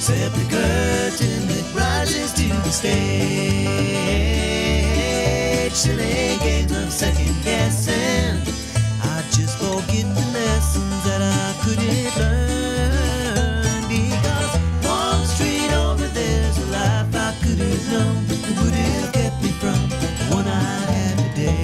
except the curtain that rises to the stage. Silly games of second guessing. I just forget the lessons that I couldn't learn, because one street over there's a life I could have known that would have kept me from the one I had today.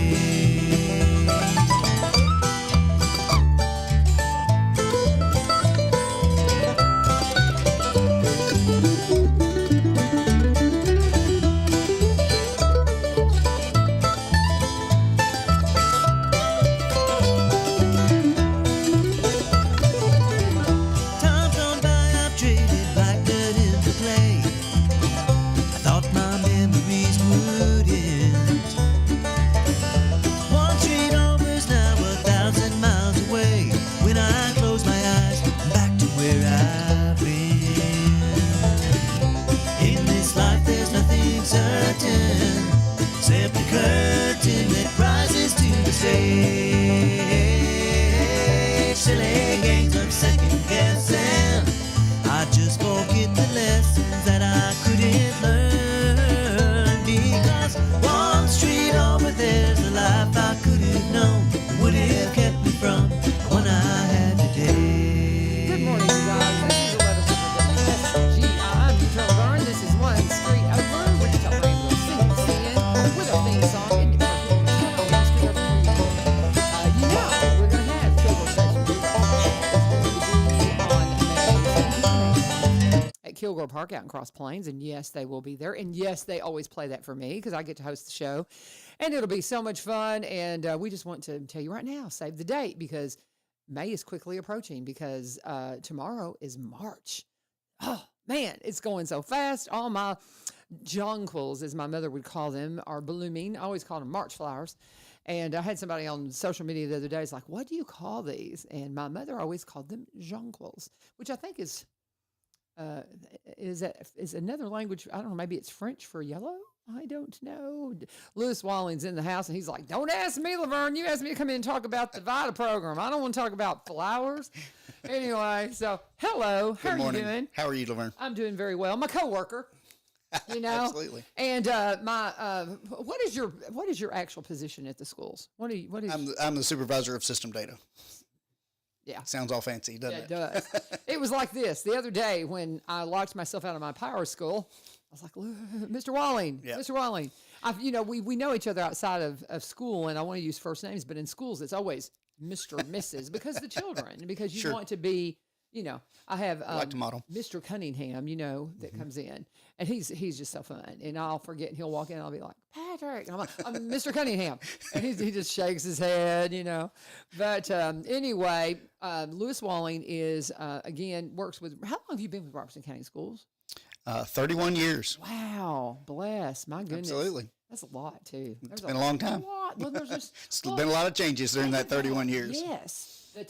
Except the curtain that rises to the stage. Silly games of second guessing. I just forget the lessons that I couldn't learn, because one street over there's a life I could have known that would have kept me from the one I had today. Good morning, you guys. This is 1100 WSGI. I'm LaVern. This is one street over. With our theme song, and we're going to have Kilgore Session at Kilgore Park out in Cross Plains, and yes, they will be there, and yes, they always play that for me because I get to host the show, and it'll be so much fun, and we just want to tell you right now, save the date, because May is quickly approaching, because tomorrow is March. Oh, man, it's going so fast. All my jonquils, as my mother would call them, are blooming. I always call them March flowers. And I had somebody on social media the other day. It's like, what do you call these? And my mother always called them jonquils, which I think is another language. I don't know. Maybe it's French for yellow. I don't know. Lewis Walling's in the house, and he's like, don't ask me, LaVern. You asked me to come in and talk about the VITA program. I don't want to talk about flowers. Anyway, so hello. How are you doing? How are you, LaVern? I'm doing very well. My coworker. You know, absolutely. And what is your actual position at the schools? I'm the supervisor of system data. Yeah, sounds all fancy, doesn't it? It does. It was like this the other day when I locked myself out of my power school. I was like, Mr. Walling, yeah. Mr. Walling. We know each other outside of school, and I want to use first names, but in schools it's always Mr. Mrs. because the children, because you want to be. I have like to model. Mr. Cunningham, that comes in, and he's just so fun. And I'll forget, and he'll walk in, and I'll be like, Patrick, and I'm like, I'm Mr. Cunningham, and he just shakes his head, But anyway, Lewis Walling is again works with. How long have you been with Robertson County Schools? 31 years. Wow, bless my goodness. Absolutely. That's a lot too. It's been a long time. Well, there's just it's been a lot of changes during that 31 years. Yes. The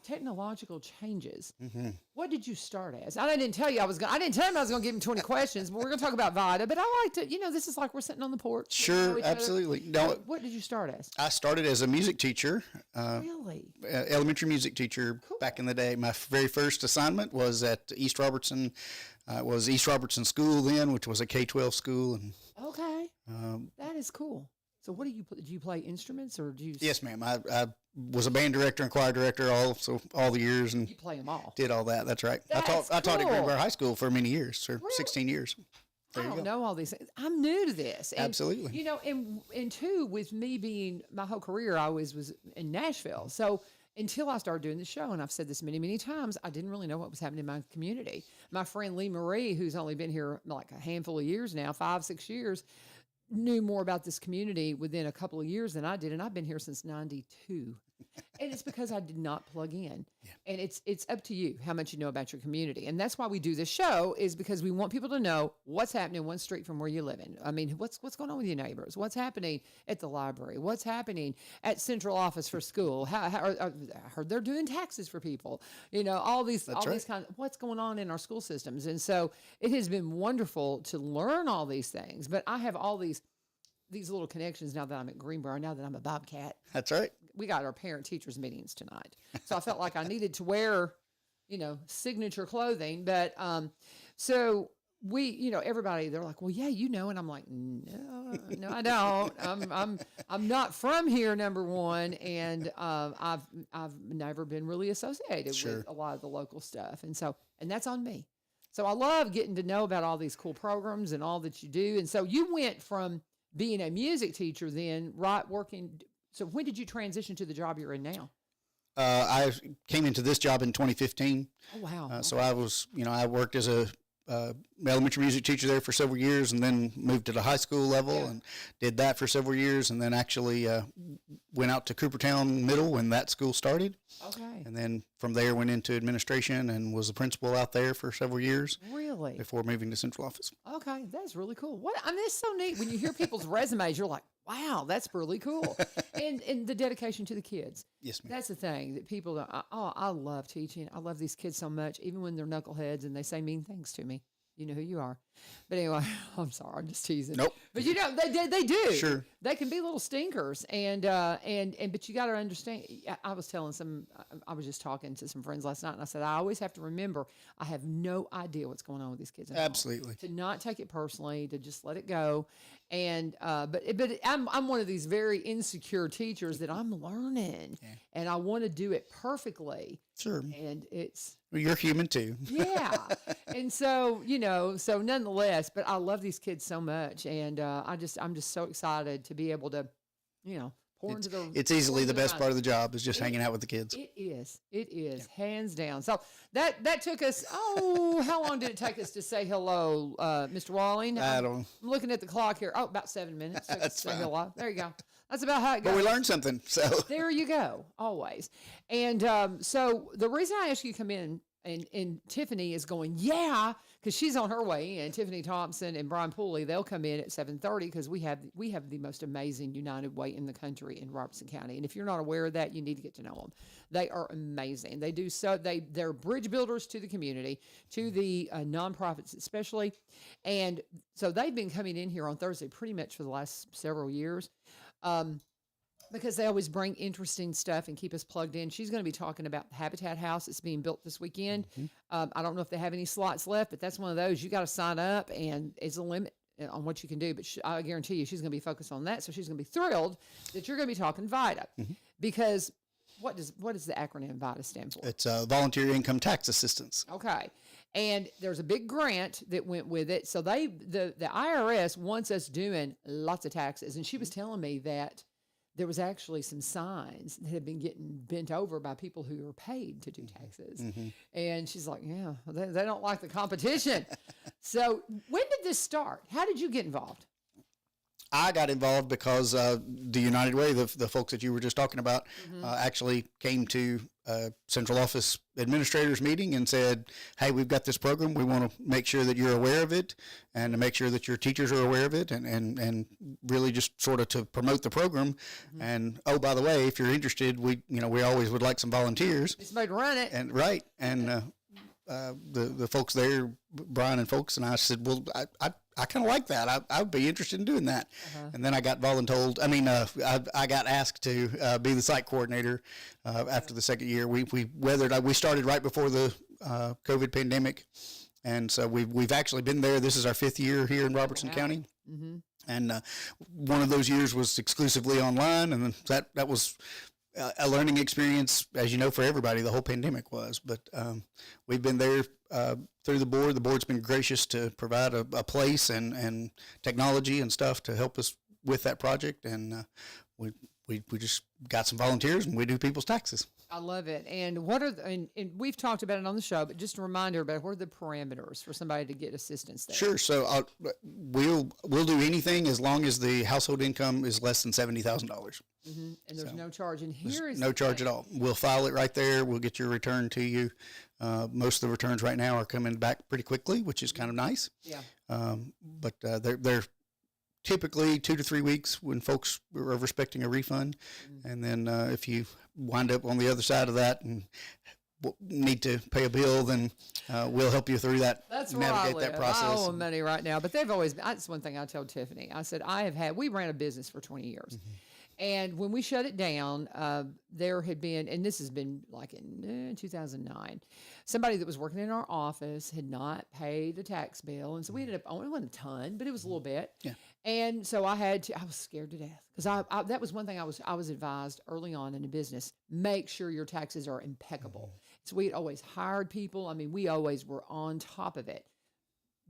technological changes. Mm-hmm. What did you start as? I didn't tell you I didn't tell him I was going to give him 20 questions, but we're going to talk about VITA. But I like to, this is like we're sitting on the porch. Sure, absolutely. No, what did you start as? I started as a music teacher. Really? Elementary music teacher back in the day. My very first assignment was at East Robertson. It was East Robertson School then, which was a K-12 school. And, okay. That is cool. So what do you play instruments or do you? Yes, ma'am. I was a band director and choir director all the years, and you play them all. Did all that. That's right. I taught at Greenbrier High School for many years, for 16 years. I don't know all these things. I'm new to this. And, absolutely. And two, with me being my whole career, I always was in Nashville. So until I started doing the show, and I've said this many, many times, I didn't really know what was happening in my community. My friend Lee Marie, who's only been here like a handful of years now, 5-6 years, knew more about this community within a couple of years than I did, and I've been here since 92. And it's because I did not plug in. Yeah. And it's up to you how much you know about your community. And that's why we do this show, is because we want people to know what's happening one street from where you live in. I mean, what's going on with your neighbors? What's happening at the library? What's happening at central office for school? I heard they're doing taxes for people. All these kinds of what's going on in our school systems. And so it has been wonderful to learn all these things. But I have all these little connections now that I'm at Greenbrier, now that I'm a Bobcat. That's right. We got our parent-teachers meetings tonight. So I felt like I needed to wear, signature clothing. But So everybody, they're like, well, yeah, and I'm like, no, I don't. I'm not from here, number one. And, I've never been really associated with a lot of the local stuff. And that's on me. So I love getting to know about all these cool programs and all that you do. And so you went from being a music teacher then, right, working. So when did you transition to the job you're in now? I came into this job in 2015. Oh, wow. So I was, I worked as a elementary music teacher there for several years, and then moved to the high school level and did that for several years, and then actually went out to Coopertown Middle when that school started. Okay. And then from there went into administration and was the principal out there for several years. Really? Before moving to central office. Okay, that's really cool. It's so neat when you hear people's resumes. You're like, wow, that's really cool. And the dedication to the kids. Yes, ma'am. That's the thing that people don't. I love teaching. I love these kids so much, even when they're knuckleheads and they say mean things to me. You know who you are. But anyway, I'm sorry, I'm just teasing. Nope. But they do. Sure. They can be little stinkers, but you got to understand. I was just talking to some friends last night, and I said I always have to remember I have no idea what's going on with these kids. Absolutely. To not take it personally, to just let it go, but I'm one of these very insecure teachers that I'm learning, and I want to do it perfectly. Sure. And you're human too. Yeah. And so, so nonetheless, but I love these kids so much. And I'm just so excited to be able to, pour into the. It's easily the best part of the job is just hanging out with the kids. It is hands down. So that took us, how long did it take us to say hello, Mr. Walling? I'm looking at the clock here. About 7 minutes. Took us to say hello. There you go. That's about how it goes. But we learned something. So there you go. Always. And so the reason I asked you to come in, and Tiffany is going, because she's on her way in. Tiffany Thomson and Brian Pulley, they'll come in at 7:30 because we have the most amazing United Way in the country in Robertson County. And if you're not aware of that, you need to get to know them. They are amazing. They do so. They're bridge builders to the community, to the nonprofits especially. And so they've been coming in here on Thursday pretty much for the last several years. Because they always bring interesting stuff and keep us plugged in. She's going to be talking about the Habitat House that's being built this weekend. I don't know if they have any slots left, but that's one of those. You got to sign up, and it's a limit on what you can do. But I guarantee you she's going to be focused on that. So she's going to be thrilled that you're going to be talking VITA. Because what does the acronym VITA stand for? It's Volunteer Income Tax Assistance. Okay. And there's a big grant that went with it. So the IRS wants us doing lots of taxes. And she was telling me that there was actually some signs that had been getting bent over by people who are paid to do taxes. And she's like, yeah, they don't like the competition. So when did this start? How did you get involved? I got involved because the United Way, the folks that you were just talking about, actually came to central office administrators meeting and said, hey, we've got this program. We want to make sure that you're aware of it and to make sure that your teachers are aware of it and really just sort of to promote the program. And, oh, by the way, if you're interested, we always would like some volunteers. Somebody to run it. And right. And the folks there, Brian and folks, and I said, well, I kind of like that. I would be interested in doing that. And then I got voluntold. I got asked to be the site coordinator after the second year. We started right before the COVID pandemic, and so we've actually been there. This is our 5th year here in Robertson County. And one of those years was exclusively online, and that was a learning experience, as you know, for everybody. The whole pandemic was, but we've been there through the board. The board's been gracious to provide a place and technology and stuff to help us with that project, and we just got some volunteers and we do people's taxes. I love it. And and we've talked about it on the show, but just a reminder about what are the parameters for somebody to get assistance there? Sure. So we'll do anything as long as the household income is less than $70,000. And there's no charge. And here's no charge at all. We'll file it right there. We'll get your return to you. Most of the returns right now are coming back pretty quickly, which is kind of nice. Yeah. But they're typically 2 to 3 weeks when folks are expecting a refund. And then if you wind up on the other side of that and need to pay a bill, then we'll help you through that. That's navigate where I live. that process. I owe them money right now, but they've always been. That's one thing I told Tiffany. I said, we ran a business for 20 years. And when we shut it down, there had been, and this has been like in 2009, somebody that was working in our office had not paid a tax bill. And so we ended up owing, it wasn't a ton, but it was a little bit. Yeah. And so I was scared to death because that was one thing I was advised early on in the business, make sure your taxes are impeccable. So we had always hired people. I mean, we always were on top of it.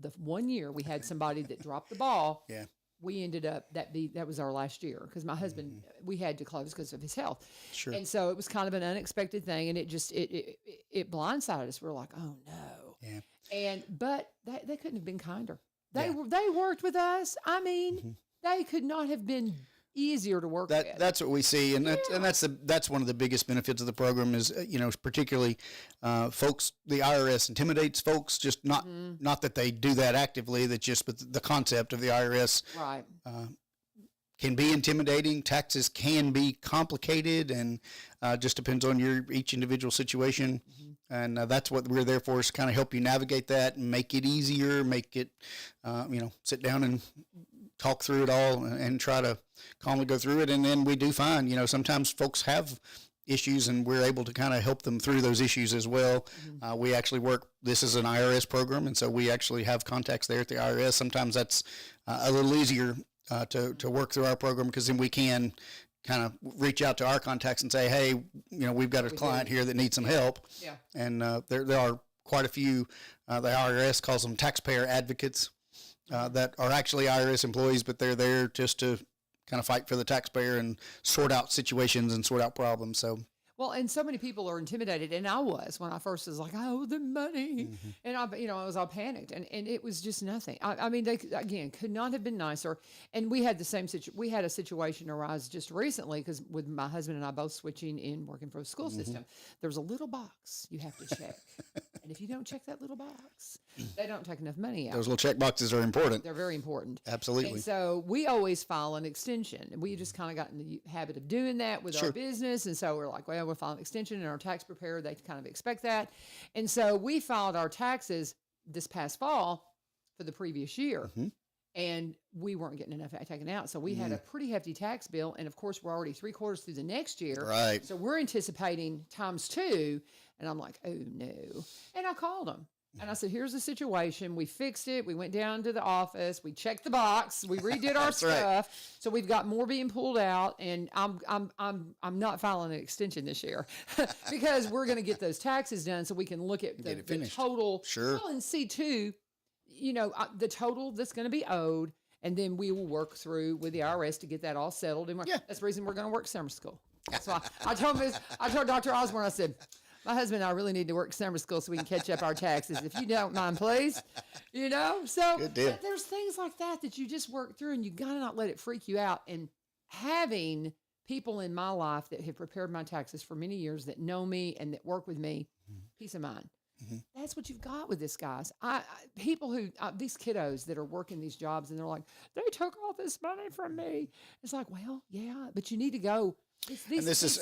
The one year we had somebody that dropped the ball. Yeah. We ended up that was our last year because my husband, we had to close because of his health. Sure. And so it was kind of an unexpected thing, and it just it blindsided us. We're like, oh no. Yeah. But they couldn't have been kinder. They worked with us. I mean, they could not have been easier to work with. That's what we see, and that's one of the biggest benefits of the program is particularly folks. The IRS intimidates folks, just not that they do that actively. But the concept of the IRS right. Can be intimidating. Taxes can be complicated, and just depends on each individual situation. And that's what we're there for, is kind of help you navigate that and make it easier, make it, sit down and talk through it all and try to calmly go through it. And then we do find, sometimes folks have issues and we're able to kind of help them through those issues as well. We actually this is an IRS program, and so we actually have contacts there at the IRS. Sometimes that's a little easier to work through our program, because then we can kind of reach out to our contacts and say, hey, we've got a client here that needs some help. Yeah. And there are quite a few, the IRS calls them taxpayer advocates, that are actually IRS employees, but they're there just to kind of fight for the taxpayer and sort out situations and sort out problems. So. Well, and so many people are intimidated, and I was when I first was like, I owe them money, and I was all panicked, and it was just nothing. I mean, they again could not have been nicer. And we had the same we had a situation arise just recently because with my husband and I both switching in working for a school system, there's a little box you have to check, and if you don't check that little box, they don't take enough money out. Those little check boxes are important. They're very important. Absolutely. And so we always file an extension, and we just kind of got in the habit of doing that with our business, and so we're like, well, we'll file an extension, and our tax preparer, they kind of expect that. And so we filed our taxes this past fall for the previous year, and we weren't getting enough taken out. So we had a pretty hefty tax bill. And of course, we're already 3/4 through the next year. Right. So we're anticipating ×2. And I'm like, oh no. And I called them. And I said, here's the situation. We fixed it. We went down to the office. We checked the box. We redid our stuff. Right. So we've got more being pulled out. And I'm not filing an extension this year because we're going to get those taxes done so we can look at the total. Sure. Well, and see too, the total that's going to be owed. And then we will work through with the IRS to get that all settled. And that's the reason we're going to work summer school. So I told Dr. Osborne, I said, my husband and I really need to work summer school so we can catch up our taxes. If you don't mind, please. So good deal. There's things like that you just work through, and you got to not let it freak you out. And having people in my life that have prepared my taxes for many years, that know me and that work with me, peace of mind. That's what you've got with this, guys. People who, these kiddos that are working these jobs, and they're like, they took all this money from me. It's like, well, yeah, but you need to go. This is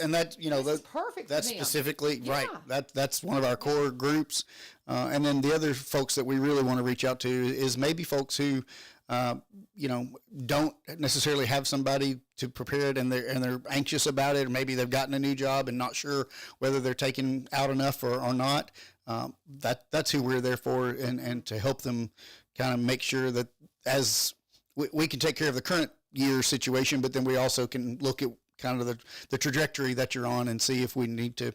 perfect. That's specifically right. Yeah. That's one of our core groups, and then the other folks that we really want to reach out to is maybe folks who, don't necessarily have somebody to prepare it, and they're anxious about it, or maybe they've gotten a new job and not sure whether they're taking out enough or not. That's who we're there for, and to help them kind of make sure that as we can take care of the current year situation, but then we also can look at kind of the trajectory that you're on and see if we need to,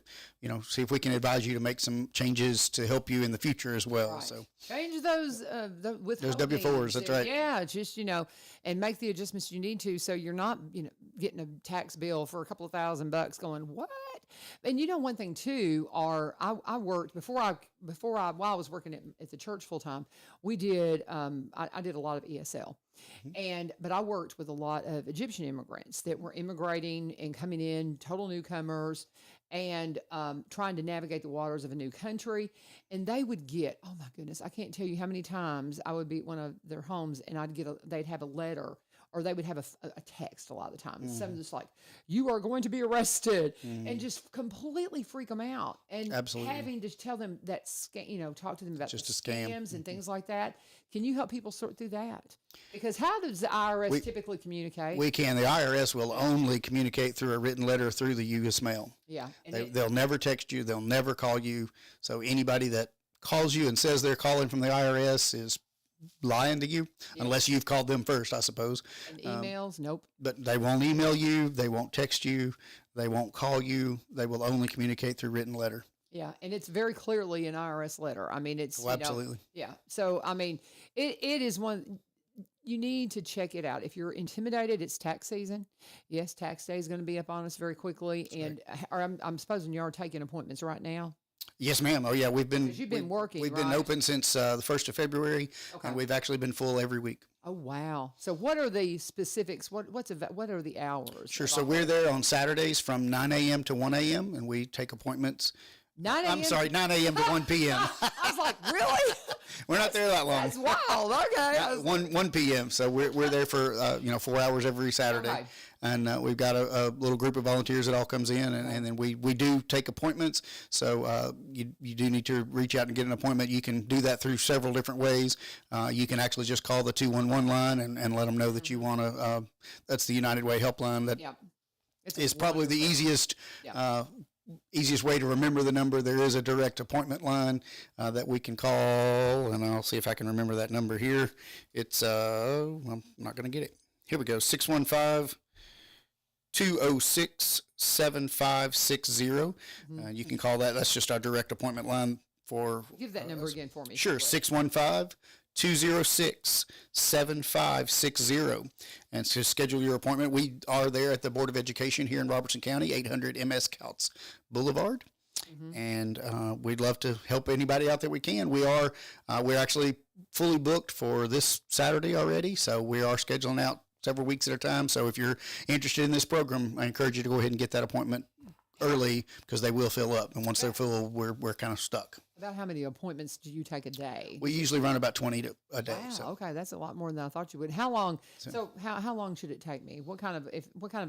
see if we can advise you to make some changes to help you in the future as well. Right. So change those with those W-4s. That's right. Yeah, just and make the adjustments you need to, so you're not getting a tax bill for a couple of $1,000 going what. And one thing too, I worked while I was working at the church full time. We did I did a lot of ESL. But I worked with a lot of Egyptian immigrants that were immigrating and coming in, total newcomers, and trying to navigate the waters of a new country. And they would get, oh my goodness, I can't tell you how many times I would be at one of their homes and they'd have a letter or they would have a text a lot of the time. Something just like, you are going to be arrested, and just completely freak them out. And Absolutely. having to tell them that, talk to them about Just the a scam. scams and things like that. Can you help people sort through that? Because how does the IRS typically communicate? We can. The IRS will only communicate through a written letter through the U.S. mail. Yeah. And They'll never text you. They'll never call you. So anybody that calls you and says they're calling from the IRS is lying to you, unless you've called them first, I suppose. and emails, nope. But they won't email you. They won't text you. They won't call you. They will only communicate through written letter. Yeah, and it's very clearly an IRS letter. I mean, it's Absolutely. Yeah. So I mean, it is one you need to check it out. If you're intimidated, it's tax season. Yes, tax day is going to be up on us very quickly, and I'm supposing you are taking appointments right now. Yes, ma'am. Oh, yeah. You've been working. We've been right? open since the 1st of February, and we've actually been full every week. Oh wow! So what are the specifics? What are the hours? Sure. So we're there on Saturdays from 9 a.m. to 1 a.m. and we take appointments. 9 a.m. I'm sorry, 9 a.m. to 1 p.m. I was like, really? We're not there that long. That's wild. Okay. Yeah, 1 p.m. So we're there for 4 hours every Saturday, Okay. and we've got a little group of volunteers that all comes in, and then we do take appointments. So you do need to reach out and get an appointment. You can do that through several different ways. You can actually just call the 211 line and let them know that you want to. That's the United Way helpline. That Yep. is probably the easiest. Yeah. Easiest way to remember the number. There is a direct appointment line that we can call, and I'll see if I can remember that number here. It's I'm not going to get it. Here we go. 615-206-7560. You can call that. That's just our direct appointment line for. Give that number again for me. Sure. 615-206-7560. And to schedule your appointment, we are there at the Board of Education here in Robertson County, 800 MS Couts Boulevard. And we'd love to help anybody out that we can. We're actually fully booked for this Saturday already, so we are scheduling out several weeks at a time. So if you're interested in this program, I encourage you to go ahead and get that appointment early, because they will fill up. And once they're full, we're kind of stuck. About how many appointments do you take a day? We usually run about 20 a day. Wow. So. Okay, that's a lot more than I thought you would. How long? So how long should it take me? What kind of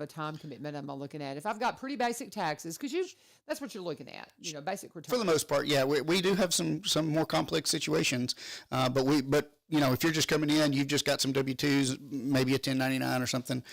a time commitment am I looking at? If I've got pretty basic taxes, because that's what you're looking at. Basic return. For the most part, yeah. We do have some more complex situations, but if you're just coming in, you've just got some W-2s, maybe a 1099 or something,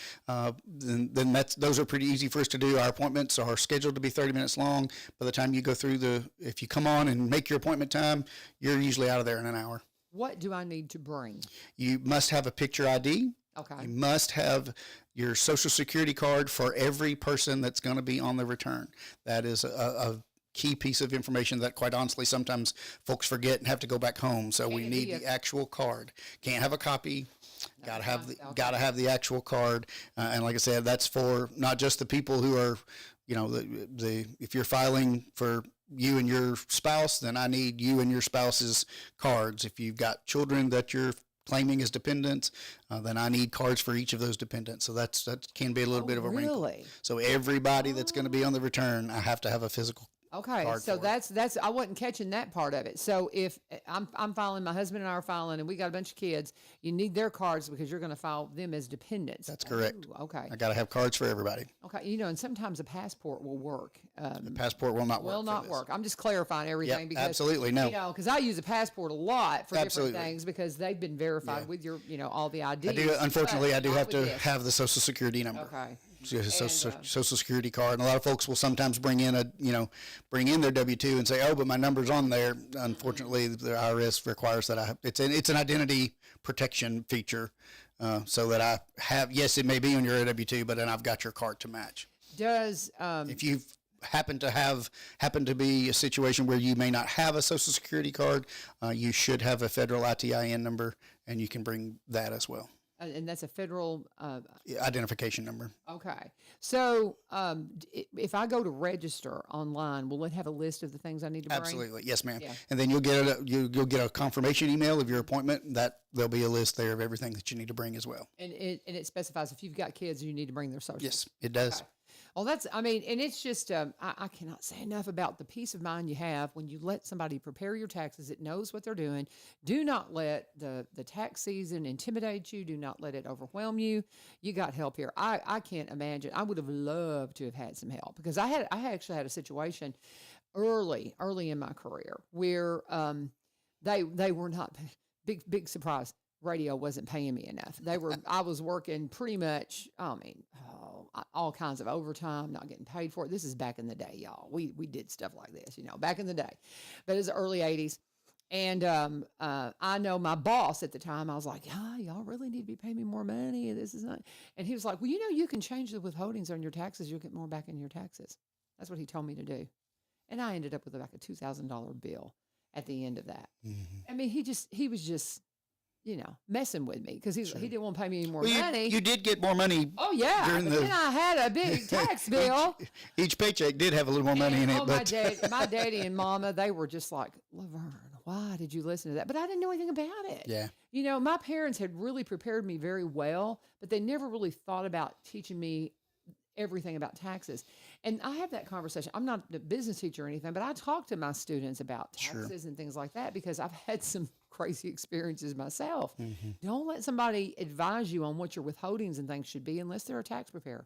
then those are pretty easy for us to do. Our appointments are scheduled to be 30 minutes long. By the time you go through if you come on and make your appointment time, you're usually out of there in an hour. What do I need to bring? You must have a picture ID. Okay. You must have your Social Security card for every person that's going to be on the return. That is a key piece of information that, quite honestly, sometimes folks forget and have to go back home. So we need the actual card. Can't have a copy. Got to have the actual card. And like I said, that's for not just the people who are, if you're filing for you and your spouse, then I need you and your spouse's cards. If you've got children that you're claiming as dependents, then I need cards for each of those dependents. So that can be a little bit of a wrinkle. Really? So everybody that's going to be on the return, I have to have a physical Okay, card so for. that's I wasn't catching that part of it. So if I'm filing, my husband and I are filing, and we got a bunch of kids, you need their cards because you're going to file them as dependents. That's correct. Ooh, okay. I got to have cards for everybody. Okay, and sometimes a passport will work. The passport will not work. Will not work. I'm just clarifying everything Yep, because absolutely, no. because I use a passport a lot for Absolutely. different things because they've been verified with your all the IDs. Unfortunately, I do but have not with to this. have the Social Security number. Okay. Social Security card, and a lot of folks will sometimes bring in their W-2 and say, "Oh, but my number's on there." Unfortunately, the IRS requires that it's an identity protection feature, so that I have. Yes, it may be on your W-2, but then I've got your card to match. Does If you happen to be a situation where you may not have a Social Security card, you should have a federal ITIN number, and you can bring that as well. and that's a federal Identification number. okay. So if I go to register online, will it have a list of the things I need to bring? Absolutely, yes, ma'am. Yeah. And then you'll get a confirmation email of your appointment. That there'll be a list there of everything that you need to bring as well. And it specifies if you've got kids, you need to bring their social. Yes, it does. Well, I mean, and it's just, I cannot say enough about the peace of mind you have when you let somebody prepare your taxes that knows what they're doing. Do not let the tax season intimidate you. Do not let it overwhelm you. You got help here. I can't imagine. I would have loved to have had some help because I actually had a situation early in my career where they were not big surprise. Radio wasn't paying me enough. I was working pretty much, all kinds of overtime, not getting paid for it. This is back in the day, y'all. We did stuff like this, back in the day. But it was the early 80s. And I know my boss at the time, I was like, y'all really need to be paying me more money. This is not. And he was like, well, you can change the withholdings on your taxes. You'll get more back in your taxes. That's what he told me to do. And I ended up with like a $2,000 bill at the end of that. Mm-hmm. I mean, he was just, messing with me because he didn't want to pay me any more money. You did get more money. Oh yeah, but then I had a big tax bill. Each paycheck did have a little more money in it. But my daddy and mama, they were just like, LaVern, why did you listen to that? But I didn't know anything about it. Yeah. My parents had really prepared me very well, but they never really thought about teaching me everything about taxes. And I have that conversation. I'm not a business teacher or anything, but I talk to my students about taxes and things like that because I've had some crazy experiences myself. Mm-hmm. Don't let somebody advise you on what your withholdings and things should be unless they're a tax preparer.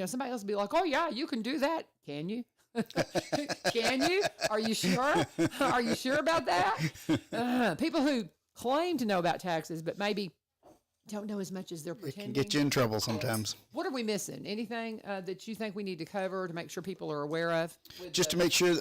Somebody else will be like, oh yeah, you can do that. Can you? Can you? Are you sure? Are you sure about that? People who claim to know about taxes, but maybe don't know as much as they're pretending. It can get you in trouble sometimes. What are we missing? Anything that you think we need to cover to make sure people are aware of? Just to make sure,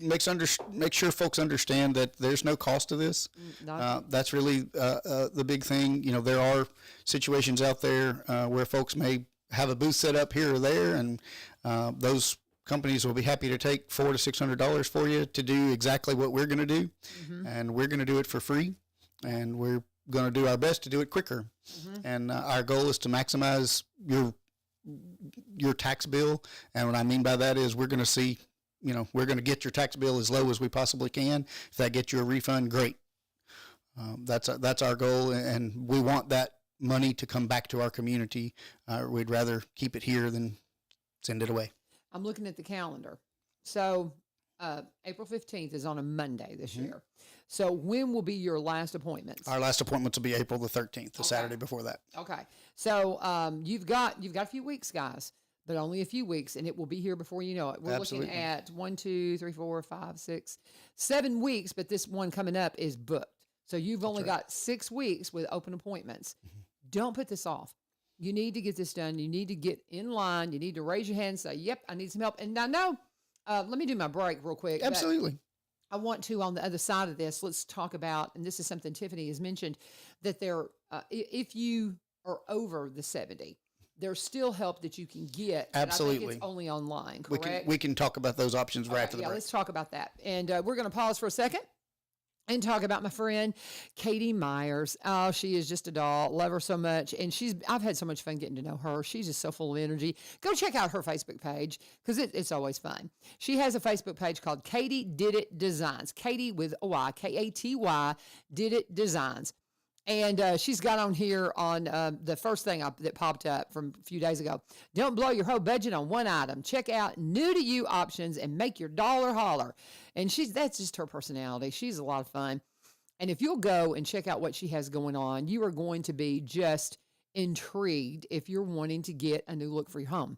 make sure folks understand that there's no cost to this. That's really the big thing. There are situations out there where folks may have a booth set up here or there, and those companies will be happy to take $400 to $600 for you to do exactly what we're going to do, and we're going to do it for free, and we're going to do our best to do it quicker. And our goal is to maximize your tax bill. And what I mean by that is we're going to see, we're going to get your tax bill as low as we possibly can. If that gets you a refund, great. That's our goal. And we want that money to come back to our community. We'd rather keep it here than send it away. I'm looking at the calendar. So April 15th is on a Monday this year. So when will be your last appointments? Our last appointments will be April the 13th, the Saturday before that. Okay. So you've got a few weeks, guys, but only a few weeks, and it will be here before you know it. We're looking at 1, 2, 3, 4, 5, 6, 7 weeks, but this one coming up is booked. So you've only got 6 weeks with open appointments. Don't put this off. You need to get this done. You need to get in line. You need to raise your hand and say, yep, I need some help. And I know, let me do my break real quick. Absolutely. I want to, on the other side of this, let's talk about, and this is something Tiffany has mentioned, that if you are over the 70, there's still help that you can get. Absolutely. I think it's only online, correct? We can talk about those options right after the break. Let's talk about that. And we're going to pause for a second and talk about my friend, Katie Myers. Oh, she is just a doll. Love her so much. And I've had so much fun getting to know her. She's just so full of energy. Go check out her Facebook page because it's always fun. She has a Facebook page called Katie Did It Designs. Katie with a Y, Katy, Did It Designs. And she's got on here on the first thing that popped up from a few days ago. Don't blow your whole budget on one item. Check out new to you options and make your dollar holler. And that's just her personality. She's a lot of fun. And if you'll go and check out what she has going on, you are going to be just intrigued if you're wanting to get a new look for your home.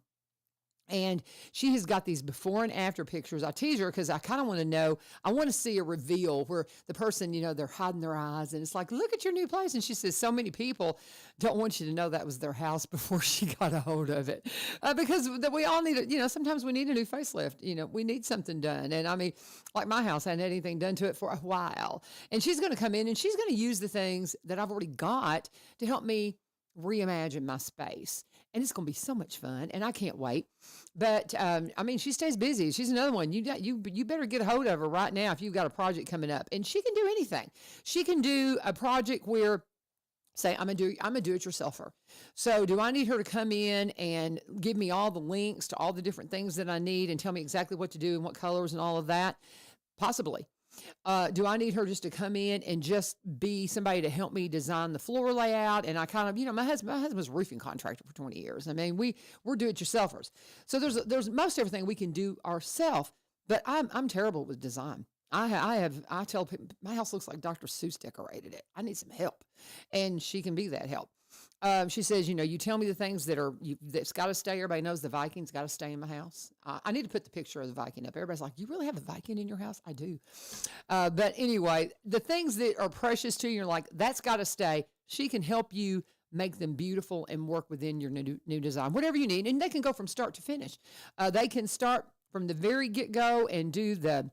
And she has got these before and after pictures. I tease her because I kind of want to know. I want to see a reveal where the person, they're hiding their eyes. And it's like, look at your new place. And she says, so many people don't want you to know that was their house before she got a hold of it. Because we all need sometimes we need a new facelift. We need something done. And I mean, like my house, I hadn't had anything done to it for a while. And she's going to come in and she's going to use the things that I've already got to help me reimagine my space. And it's going to be so much fun, and I can't wait. But, she stays busy. She's another one. You better get a hold of her right now if you've got a project coming up. And she can do anything. She can do a project where, say, I'm a do-it-yourselfer. So do I need her to come in and give me all the links to all the different things that I need and tell me exactly what to do and what colors and all of that? Possibly. Do I need her just to come in and just be somebody to help me design the floor layout? And I kind of, my husband was a roofing contractor for 20 years. I mean, we're do-it-yourselfers. So there's most everything we can do ourselves, but I'm terrible with design. I tell people my house looks like Dr. Seuss decorated it. I need some help, and she can be that help. She says, you tell me the things that's got to stay. Everybody knows the Viking's got to stay in my house. I need to put the picture of the Viking up. Everybody's like, you really have a Viking in your house? I do. But anyway, the things that are precious to you, you're like, that's got to stay. She can help you make them beautiful and work within your new design, whatever you need. And they can go from start to finish. They can start from the very get-go and do the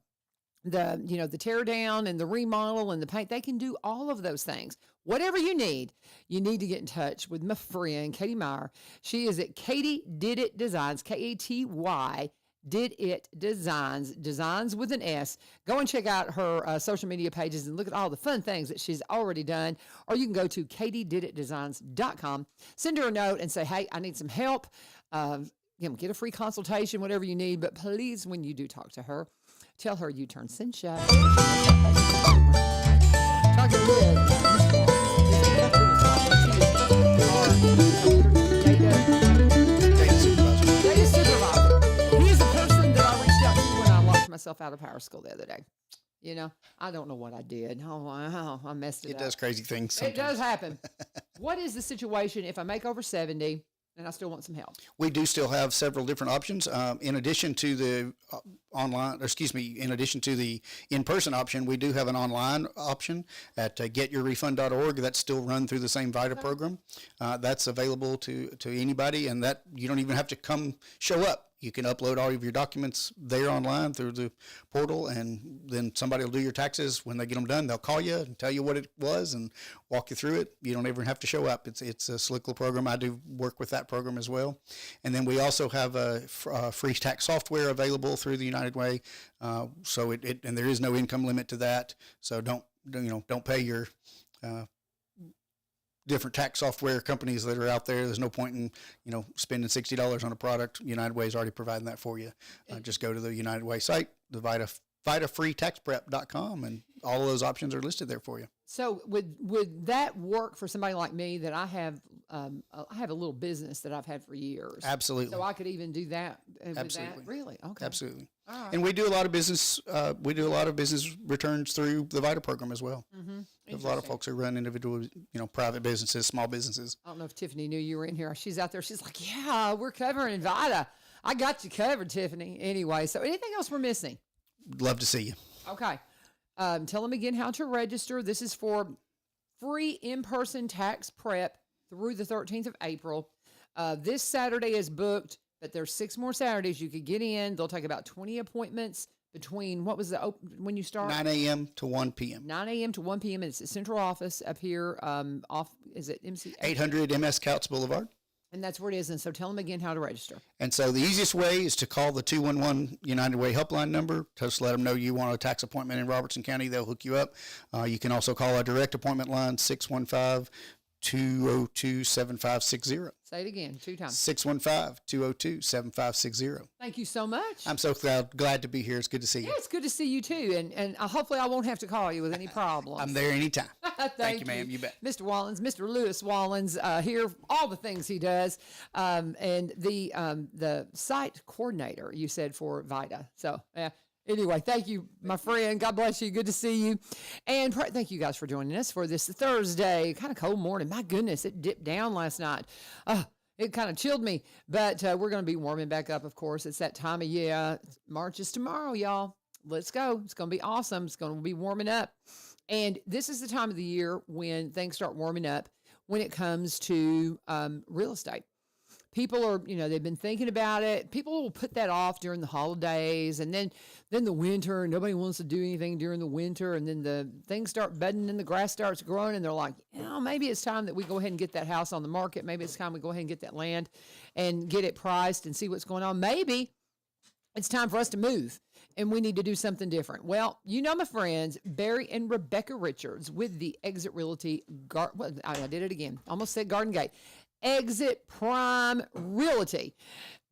tear down and the remodel and the paint. They can do all of those things. Whatever you need to get in touch with my friend, Katie Meyer. She is at Katie Did It Designs, Katy Did It Designs, designs with an S. Go and check out her social media pages and look at all the fun things that she's already done. Or you can go to katydiditdesigns.com, send her a note and say, hey, I need some help. Get a free consultation, whatever you need. But please, when you do talk to her, tell her you turn sunshine. Talking with data supervisor. He is a person that I reached out to when I locked myself out of power school the other day. I don't know what I did. I messed it up. It does crazy things sometimes. It does happen. What is the situation if I make over 70 and I still want some help? We do still have several different options. In addition to the in addition to the in-person option, we do have an online option at getyourrefund.org. That's still run through the same VITA program. That's available to anybody, and that you don't even have to show up. You can upload all of your documents there online through the portal, and then somebody will do your taxes. When they get them done, they'll call you and tell you what it was and walk you through it. You don't even have to show up. It's a slick little program. I do work with that program as well. And then we also have a free tax software available through the United Way. So and there is no income limit to that. So don't pay your different tax software companies that are out there. There's no point in, spending $60 on a product. United Way is already providing that for you. Just go to the United Way site, the VITAfreetaxprep.com, and all of those options are listed there for you. So would that work for somebody like me that I have a little business that I've had for years? Absolutely. So I could even do that with Absolutely. that? Really? Okay. Absolutely. All right. And we do a lot of business. We do a lot of business returns through the VITA program as well. Mm-hmm. There's a lot of folks who run individual, private businesses, small businesses. I don't know if Tiffany knew you were in here. She's out there. She's like, yeah, we're covering VITA. I got you covered, Tiffany. Anyway, so anything else we're missing? Love to see you. Okay. Tell them again how to register. This is for free in-person tax prep through the 13th of April. This Saturday is booked, but there's 6 more Saturdays you could get in. They'll take about 20 appointments between, when you start? 9 a.m. to 1 p.m. 9 a.m. to 1 p.m. It's the central office up here is it MC? 800 MS Couts Boulevard. And that's where it is. And so tell them again how to register. And so the easiest way is to call the 211 United Way helpline number. Just let them know you want a tax appointment in Robertson County. They'll hook you up. You can also call our direct appointment line, 615-202-7560. Say it again 2 times. 615-202-7560. Thank you so much. I'm so glad to be here. It's good to see you. Yeah, it's good to see you too. And hopefully I won't have to call you with any problems. I'm there anytime. Thank you, ma'am. You bet. Mr. Wallens, Mr. Lewis Wallens, here, all the things he does. And the site coordinator, you said, for VITA. So, yeah. Anyway, thank you, my friend. God bless you. Good to see you. And thank you guys for joining us for this Thursday, kind of cold morning. My goodness, it dipped down last night. It kind of chilled me, but we're going to be warming back up, of course. It's that time of year. March is tomorrow, y'all. Let's go. It's going to be awesome. It's going to be warming up. And this is the time of the year when things start warming up when it comes to real estate. People are, they've been thinking about it. People will put that off during the holidays, and then the winter, nobody wants to do anything during the winter, and then the things start budding and the grass starts growing, and they're like, maybe it's time that we go ahead and get that house on the market. Maybe it's time we go ahead and get that land and get it priced and see what's going on. Maybe it's time for us to move, and we need to do something different. Well, my friends, Barry and Rebecca Richards with the Exit Realty, I did it again, almost said Garden Gate. Exit Prime Realty.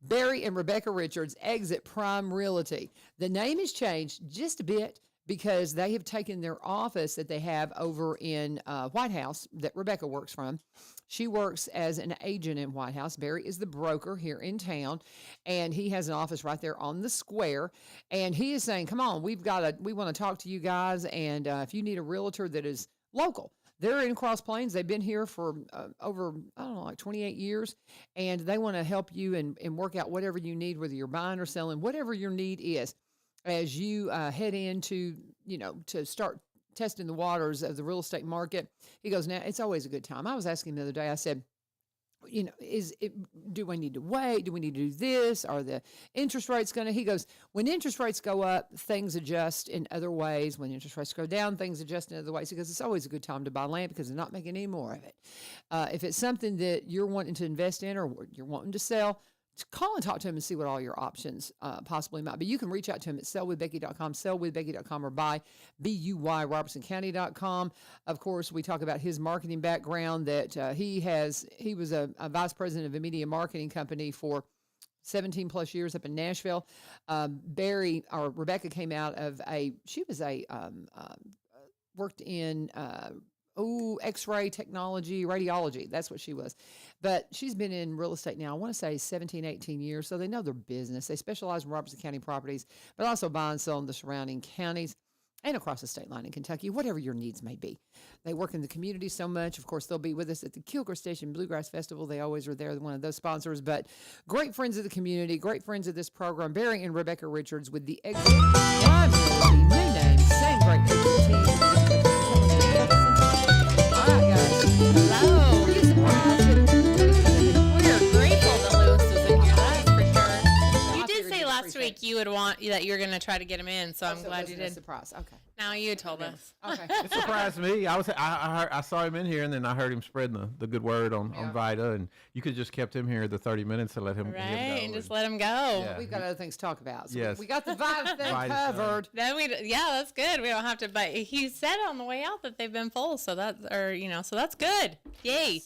Barry and Rebecca Richards, Exit Prime Realty. The name has changed just a bit because they have taken their office that they have over in White House that Rebecca works from. She works as an agent in White House. Barry is the broker here in town, and he has an office right there on the square. And he is saying, come on, we want to talk to you guys. And if you need a realtor that is local, they're in Cross Plains. They've been here for over, I don't know, like 28 years. And they want to help you and work out whatever you need, whether you're buying or selling, whatever your need is, as you head into, to start testing the waters of the real estate market. He goes, now it's always a good time. I was asking him the other day, I said, do we need to wait? Do we need to do this? Are the interest rates he goes, when interest rates go up, things adjust in other ways. When interest rates go down, things adjust in other ways. He goes, it's always a good time to buy land because they're not making any more of it. If it's something that you're wanting to invest in or you're wanting to sell, call and talk to him and see what all your options possibly might be. You can reach out to him at sellwithbecky.com, sellwithbecky.com, or buy BUY-RobertsonCounty.com. Of course, we talk about his marketing background, that he was a vice president of a media marketing company for 17 plus years up in Nashville. Rebecca came out of worked in X-ray technology, radiology. That's what she was. But she's been in real estate now, I want to say 17, 18 years. So they know their business. They specialize in Robertson County properties, but also buy and sell in the surrounding counties and across the state line in Kentucky, whatever your needs may be. They work in the community so much. Of course, they'll be with us at the Kilgore Station Bluegrass Festival. They always are there, one of those sponsors. But great friends of the community, great friends of this program, Barry and Rebecca Richards with the Exit Prime Realty, new name, same great team. All right, guys. Hello. Were you surprised? We are grateful that Lewis was in here. That's for sure. You I did figured say you'd last appreciate week you would want that you were going to try to get him in, so I'm So it glad you wasn't a did. surprise. Okay. Now you told us. Okay. It surprised me. I saw him in here, and then I heard him spreading the good word on Vida, and you could have just kept him here the 30 minutes and let him Right, go. and just let him go. Yeah. We've got other things to talk about. So Yes. we got the vibe thing Vibe covered. Then that's good. We don't have to. But he said on the way out that they've been full, so that's good. Yay!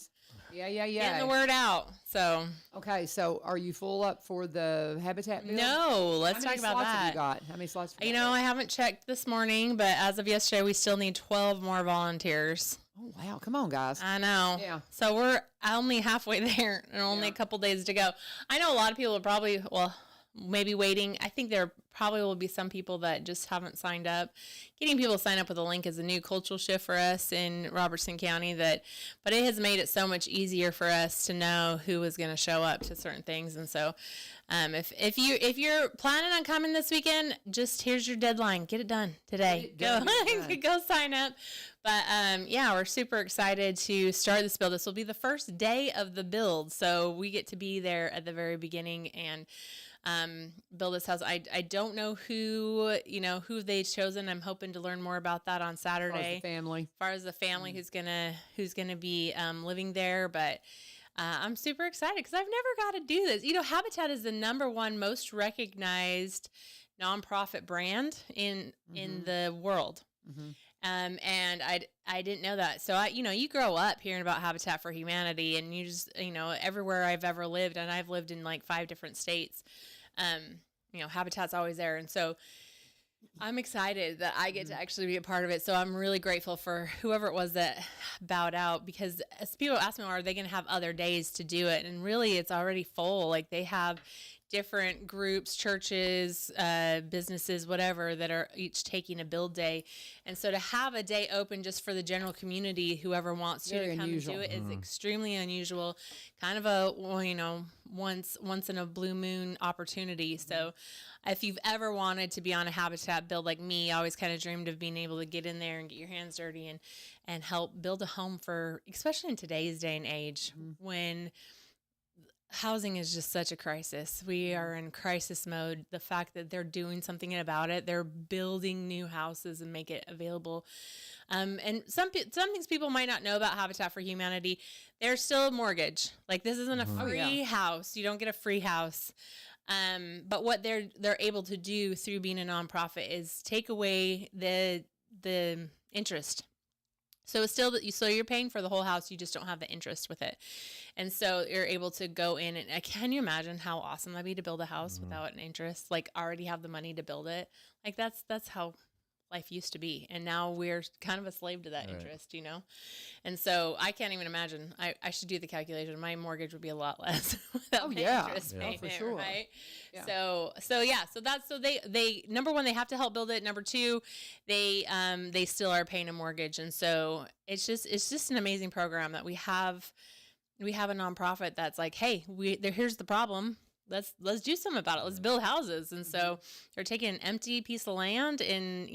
Yeah. Getting the word out. So Okay, so are you full up for the habitat bill? no, let's How talk many about slots that. have you got? How many slots have you You got? know, I haven't checked this morning, but as of yesterday, we still need 12 more volunteers. Oh, wow. Come on, guys. I know. Yeah. So we're only halfway there and only a couple days to go. I know a lot of people are probably, maybe waiting. I think there probably will be some people that just haven't signed up. Getting people to sign up with a link is a new cultural shift for us in Robertson County, but it has made it so much easier for us to know who is going to show up to certain things. And so if you're planning on coming this weekend, just here's your deadline. Get it done today. Get it done. Go sign up. But we're super excited to start this build. This will be the first day of the build, so we get to be there at the very beginning and build this house. I don't know who they've chosen. I'm hoping to learn more about that on Saturday. As the family. As far as the family who's gonna be living there, but I'm super excited because I've never got to do this. Habitat is the #1 most recognized nonprofit brand in the world. Mm-hmm. And I didn't know that. So you grow up hearing about Habitat for Humanity, and you just, everywhere I've ever lived, and I've lived in like 5 different states, Habitat's always there. And so I'm excited that I get to actually be a part of it. So I'm really grateful for whoever it was that bowed out, because as people ask me, are they going to have other days to do it? And really it's already full. Like they have different groups, churches, businesses, whatever, that are each taking a build day. And so to have a day open just for the general community, whoever wants to come and do it, is extremely unusual, kind of a, once in a blue moon opportunity. So if you've ever wanted to be on a habitat build like me, I always kind of dreamed of being able to get in there and get your hands dirty and help build a home for, especially in today's day and age, when housing is just such a crisis. We are in crisis mode. The fact that they're doing something about it, they're building new houses and make it available. And some things people might not know about Habitat for Humanity, there's still a mortgage. Like this isn't a free house. You don't get a free house. But what they're able to do through being a nonprofit is take away the interest. So it's still so you're paying for the whole house, you just don't have the interest with it. And so you're able to go in and can you imagine how awesome that'd be to build a house without an interest? Like already have the money to build it. Like that's how life used to be. And now we're kind of a slave to that interest, And so I can't even imagine. I should do the calculation. My mortgage would be a lot less without the interest payment, for sure. right? Yeah. So they number one, they have to help build it. Number two, they still are paying a mortgage. And so it's just an amazing program that we have. We have a nonprofit that's like, hey, here's the problem. Let's do something about it. Let's build houses. And so they're taking an empty piece of land and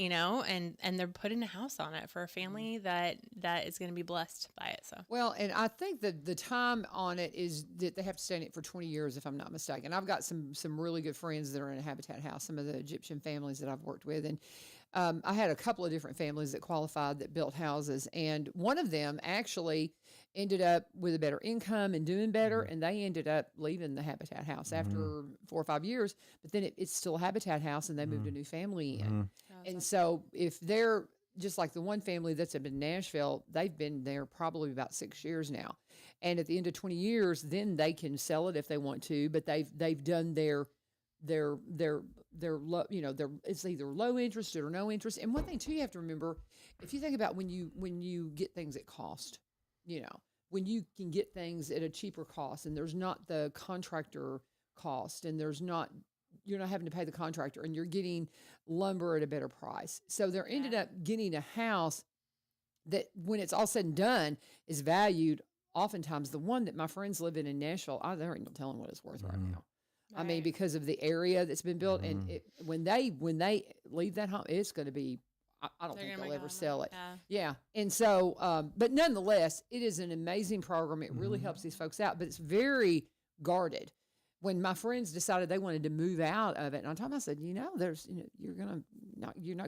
they're putting a house on it for a family that is going to be blessed by it. So, well, and I think that the time on it is that they have to stay in it for 20 years, if I'm not mistaken. I've got some really good friends that are in a Habitat house, some of the Egyptian families that I've worked with. And I had a couple of different families that qualified that built houses. And one of them actually ended up with a better income and doing better. And they ended up leaving the Habitat house after 4 or 5 years. But then it's still a Habitat house and they moved a new family in. And so if they're just like the one family that's up in Nashville, they've been there probably about 6 years now. And at the end of 20 years, then they can sell it if they want to, but they've done their low, it's either low interest or no interest. And one thing too, you have to remember, if you think about when you get things at cost, when you can get things at a cheaper cost and there's not the contractor cost and you're not having to pay the contractor and you're getting lumber at a better price. So they're ended up getting a house that when it's all said and done is valued. Oftentimes the one that my friends live in Nashville, there ain't no telling what it's worth right now. I mean, because of the area that's been built, and when they leave that home, it's going to be. I don't think they'll ever sell it. Yeah, and so, but nonetheless, it is an amazing program. It really helps these folks out, but it's very guarded. When my friends decided they wanted to move out of it, and on time I said, you're not going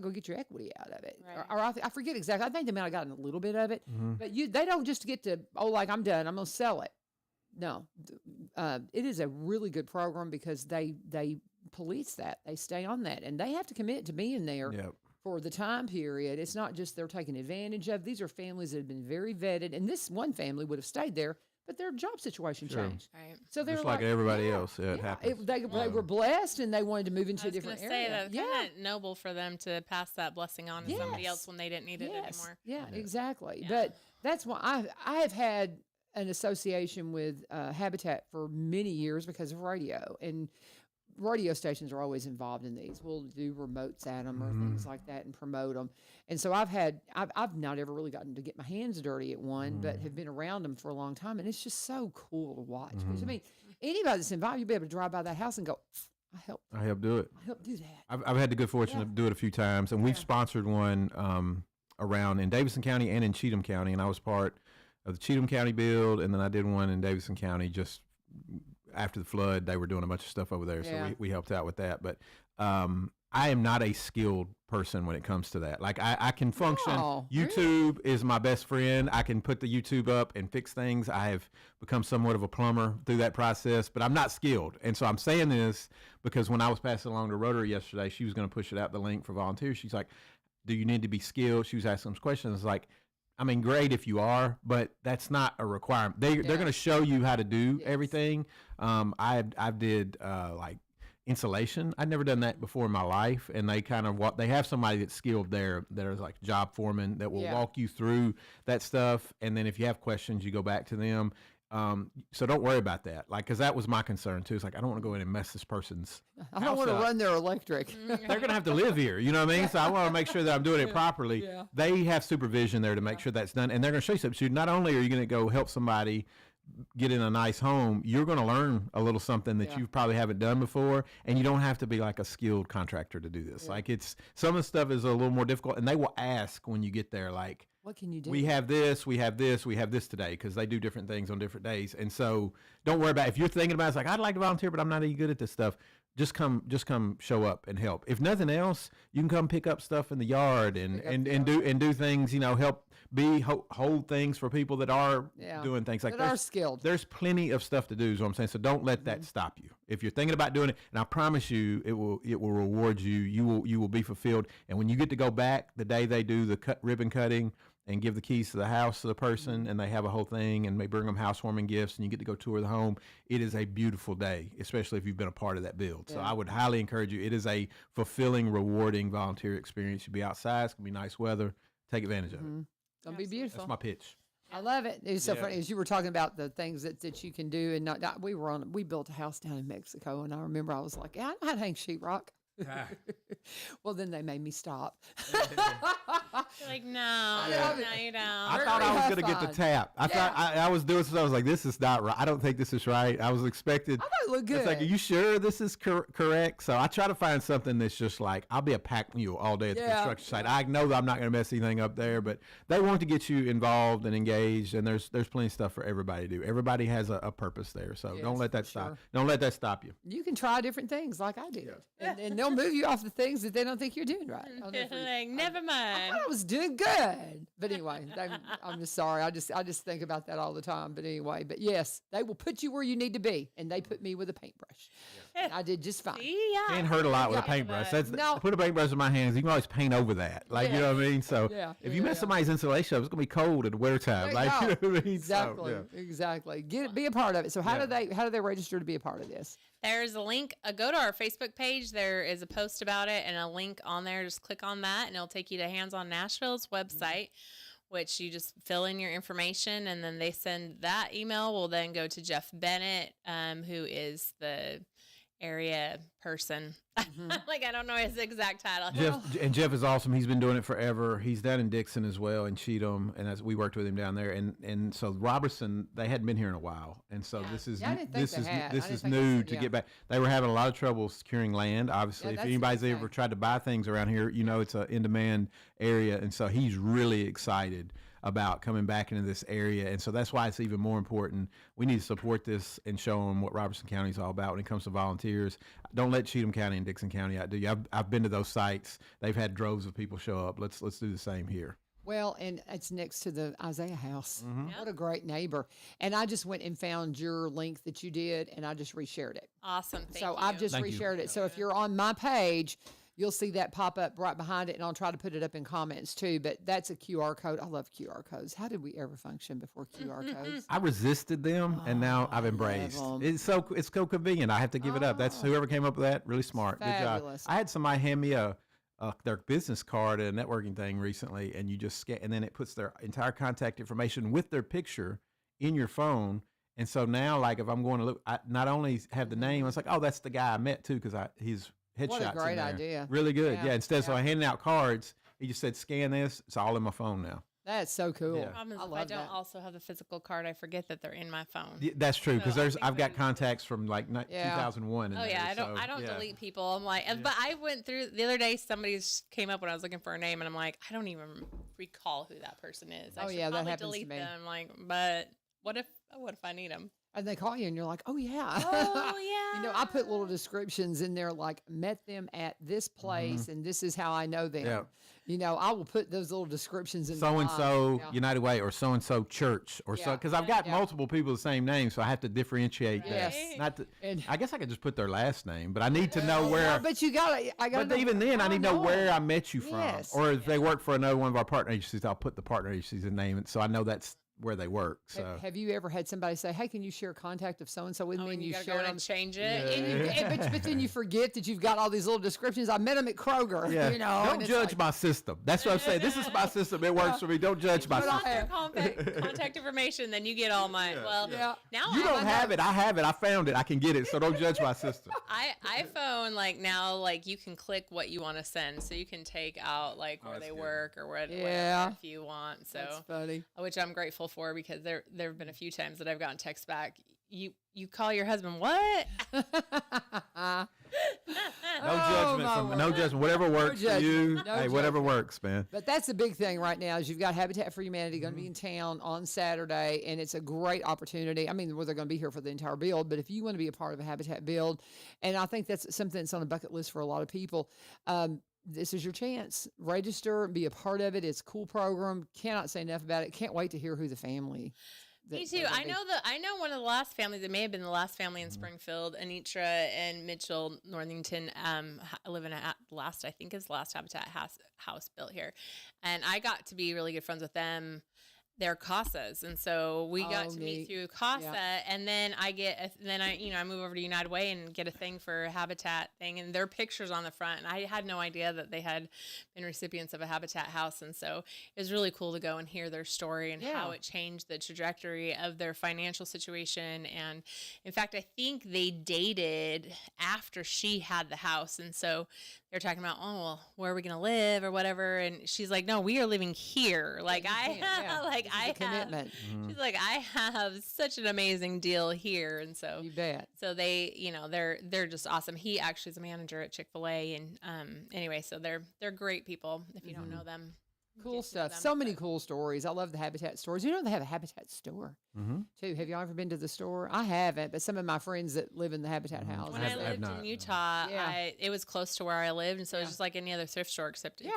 to get your equity out of it, Right. or I forget exactly. I think they might have gotten a little bit of it, but they don't just get to like I'm done. I'm going to sell it. No, it is a really good program because they police that. They stay on that, and they have to commit to being there for the time period. It's not just they're taking advantage of. These are families that have been very vetted, and this one family would have stayed there, but their job situation changed. Right. So they're Just like everybody else, it happens. They were blessed, and they wanted to move into a different area. That's kind of noble for them to pass that blessing on to somebody else when they didn't need it anymore. Yeah, exactly. Yeah. But that's why I have had an association with Habitat for many years because of radio, and radio stations are always involved in these. We'll do remotes at them or things like that and promote them. And so I've not ever really gotten to get my hands dirty at one, but have been around them for a long time, and it's just so cool to watch. Because, I mean, anybody that's involved, you'll be able to drive by that house and go, I helped do it. I helped do that. I've had the good fortune to do it a few times, and we've sponsored one around in Davidson County and in Cheatham County, and I was part of the Cheatham County build, and then I did one in Davidson County just after the flood. They were doing a bunch of stuff over there, so we helped out with that. But I am not a skilled person when it comes to that. Like I can function. YouTube is my best friend. I can put the YouTube up and fix things. I have become somewhat of a plumber through that process, but I'm not skilled. And so I'm saying this because when I was passing along to Rotary yesterday, she was going to push it out the link for volunteers. She's like, do you need to be skilled? She was asking some questions like, I mean, great if you are, but that's not a requirement. They're going to show you how to do everything. I did like insulation. I'd never done that before in my life, and they kind of they have somebody that's skilled there that is like job foreman that will walk you through that stuff. And then if you have questions, you go back to them. So don't worry about that. Like, cause that was my concern too. It's like, I don't want to go in and mess this person's I don't want to run their electric. They're going to have to live here. You know what I mean? So I want to make sure that I'm doing it properly. Yeah. They have supervision there to make sure that's done. And they're going to show you something. So not only are you going to go help somebody get in a nice home, you're going to learn a little something that you probably haven't done before. And you don't have to be like a skilled contractor to do this. Like some of the stuff is a little more difficult, and they will ask when you get there, like, what can you do? We have this, we have this, we have this today, because they do different things on different days. And so don't worry about it. If you're thinking about it, it's like, I'd like to volunteer, but I'm not any good at this stuff. Just come show up and help. If nothing else, you can come pick up stuff in the yard and do things, help hold things for people that are doing things like that. Are skilled. There's plenty of stuff to do, is what I'm saying. So don't let that stop you. If you're thinking about doing it, and I promise you it will reward you. You will be fulfilled. And when you get to go back the day they do the ribbon cutting and give the keys to the house to the person, and they have a whole thing, and they bring them housewarming gifts, and you get to go tour the home. It is a beautiful day, especially if you've been a part of that build. So I would highly encourage you. It is a fulfilling, rewarding volunteer experience. You'll be outside. It's going to be nice weather. Take advantage of it. It's gonna be beautiful. That's my pitch. I love it. It's so funny as you were talking about the things that you can do, and we built a house down in Mexico, and I remember I was like, yeah, I know how to hang sheetrock. Well, then they made me stop. You're like, no, you don't. I thought I was going to get the tap. I thought I was doing something. I was like, this is not right. I don't think this is right. I was expected. I thought it looked good. It's like, are you sure this is correct? So I try to find something that's just like, I'll be a pack mule all day at the construction site. I know that I'm not going to mess anything up there, but they want to get you involved and engaged, and there's plenty of stuff for everybody to do. Everybody has a purpose there, so don't let that stop. Don't let that stop you. You can try different things like I did, and they'll move you off the things that they don't think you're doing right. Like, never I mind. thought I was doing good, but anyway, I'm just sorry. I just think about that all the time. But anyway, but yes, they will put you where you need to be, and they put me with a paintbrush. And I did just fine. Can't hurt a lot with a paintbrush. Put a paintbrush in my hands. You can always paint over that. Like, you know what I mean? So if you mess somebody's insulation up, it's going to be cold in the wintertime. Like, you know what I mean? Exactly. So, Exactly. Be a part of it. So how do they register to be a part of this? There's a link. Go to our Facebook page. There is a post about it and a link on there. Just click on that, and it'll take you to Hands on Nashville's website, which you just fill in your information, and then they send that email. Will then go to Jeff Bennett, who is the area person. Like, I don't know his exact title. Jeff is awesome. He's been doing it forever. He's down in Dixon as well, in Cheatham, and as we worked with him down there. And so Robertson, they hadn't been here in a while, and so this is new to get back. They were having a lot of trouble securing land. Obviously, if anybody's ever tried to buy things around here, you know it's an in-demand area, and so he's really excited about coming back into this area. And so that's why it's even more important. We need to support this and show them what Robertson County is all about when it comes to volunteers. Don't let Cheatham County and Dixon County outdo you. I've been to those sites. They've had droves of people show up. Let's do the same here. Well, and it's next to the Isaiah house. What a great neighbor. And I just went and found your link that you did, and I just reshared it. Awesome. Thank So you. I've just reshared it. So if you're on my page, you'll see that pop up right behind it, and I'll try to put it up in comments too. But that's a QR code. I love QR codes. How did we ever function before QR codes? I resisted them, and now I've embraced. It's so convenient. I have to give it up. That's whoever came up with that. Really smart. Fabulous. Good job. I had somebody hand me their business card at a networking thing recently, and you just scan, and then it puts their entire contact information with their picture in your phone. And so now, like, if I'm going to look, I not only have the name, it's like, oh, that's the guy I met too, because he's headshots. What a great in there. idea. Really good. Yeah. Instead of handing out cards, he just said, scan this. It's all in my phone now. That's so cool. Yeah. Problem is, I if love I don't that. also have the physical card, I forget that they're in my phone. Yeah, that's true, because So I I've got think contacts from like 2001. In Oh yeah, there, I don't delete people. I'm like, but I went through the other day. Somebody came up when I was looking for a name, and I'm like, I don't even recall who that person is. I should that probably happens to delete me. them. Like, but what if I need them? And they call you, and you're like, oh, yeah. Oh yeah. You know, I put little descriptions in there like, met them at this place, and this is how I know them. Yeah. You know, I will put those little descriptions in So and so Yeah. United Way or so and so Church or so, because I've got multiple people the same name, so I have to differentiate Yes. that. Not to, And- I guess I could just put their last name, but I need to know where. Yeah, but you gotta, I gotta. But even then, I need to know where I met you from, Yes. or if they work for another one of our partner agencies, I'll put the partner agency's name, so I know that's where they work. So Have you ever had somebody say, "Hey, can you share contact of so and so with me?" And you you gotta share go in them. and change it. But then you forget that you've got all these little descriptions. I met them at Kroger. yeah, You know, don't and it's judge like, my system. That's what I'm saying. This is my system. It works for me. Don't judge my But system. Contact information, then you get all my. Well, Yeah. now You don't have it. I have it. I found it. I can get it. So don't judge my system. iPhone, like now, like you can click what you want to send, so you can take out like where that's they good. work or whatever Yeah. if you want. So That's funny. which I'm grateful for, because there have been a few times that I've gotten text back. You call your husband what? No judgment. No judgment. Whatever works for you. judgment. No Hey, whatever judgment. works, man. But that's the big thing right now is you've got Habitat for Humanity going to be in town on Saturday, and it's a great opportunity. I mean, well, they're going to be here for the entire build, but if you want to be a part of a Habitat build, and I think that's something that's on a bucket list for a lot of people, this is your chance. Register and be a part of it. It's a cool program. Cannot say enough about it. Can't wait to hear who the family Me too. I know one of the last families. It may have been the last family in Springfield, Anitra and Mitchell Northington. Live in I think is the last Habitat house built here, and I got to be really good friends with them. They're CASAs, and so we got to meet through CASA, and then I move over to United Way and get a thing for a Habitat thing, and their pictures on the front, and I had no idea that they had been recipients of a Habitat house, and so it was really cool to go and hear their story and how it changed the trajectory of their financial situation, and in fact, I think they dated after she had the house, and so they're talking about, oh, well, where are we going to live or whatever, and she's like, no, we are living here, commitment. She's like, I have such an amazing deal here, and so You bet. So they, they're just awesome. He actually is a manager at Chick-fil-A, and anyway, so they're great people. If you don't know them, Cool get to know stuff. them, So many but- cool stories. I love the Habitat stores. You know they have a Habitat store too. Have y'all ever been to the store? I haven't, but some of my friends that live in the Habitat house. When I I have lived not, in no. Utah, Yeah. it was close to where I lived, and so Yeah. it's just like any other thrift store, except Yeah.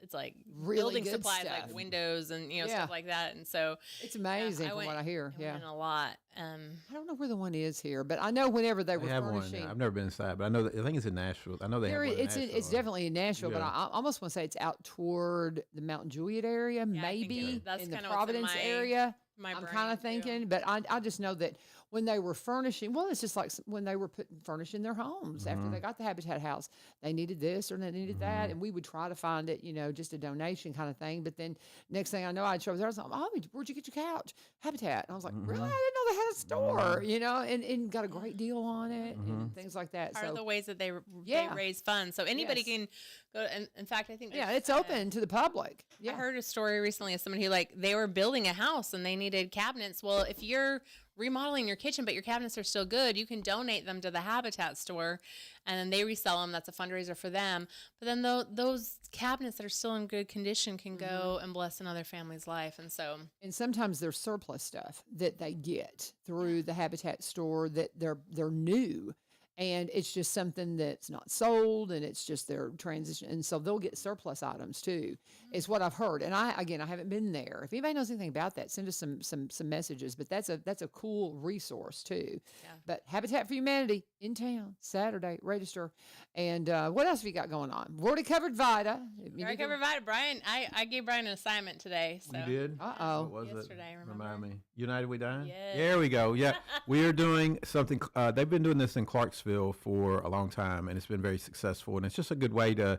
it's like Really building good supplies, stuff. like windows and Yeah. stuff like that. And so It's amazing from went- what I hear. I Yeah. went a lot. I don't know where the one is here, but I know whenever they were They have one. furnishing. I've never been inside, but I know that, I think it's in Nashville. I know they have There, one in it's Nashville. definitely in Nashville, but Yeah. I almost want to say it's out toward the Mount Juliet area, I think maybe that's in the kinda what's in Providence my- area. my I'm brain, kind of too. thinking, but I just know that when they were furnishing, well, it's just like when they were furnishing their homes after they got the Habitat house, they needed this or they needed that, and we would try to find it, just a donation kind of thing. But then next thing I know, I'd show up there, I was like, "Oh, where'd you get your couch? Habitat." And I was like, "Really? I didn't know they had a store," and got a great deal on it and things like that. Part of the So ways that they Yeah. raise funds, so anybody Yes. can go. And in fact, I think yeah, there's, it's open to the public. I Yeah. heard a story recently of somebody who they were building a house and they needed cabinets. Well, if you're remodeling your kitchen but your cabinets are still good, you can donate them to the Habitat store, and then they resell them. That's a fundraiser for them. But then those cabinets that are still in good condition can go and bless another family's life. And so And sometimes there's surplus stuff that they get through the Habitat store that they're new, and it's just something that's not sold, and it's just their transition, and so they'll get surplus items too. Is what I've heard, and I haven't been there. If anybody knows anything about that, send us some messages. But that's a cool resource too. Yeah. But Habitat for Humanity in town Saturday, register. And what else have you got going on? We've already covered VITA. I covered Brian. I gave Brian an assignment today. So You did? Uh-oh. What was Yesterday, it? remember? Remind me. United We Die? Yes. There we go. Yeah. We are doing something. They've been doing this in Clarksville for a long time, and it's been very successful. And it's just a good way to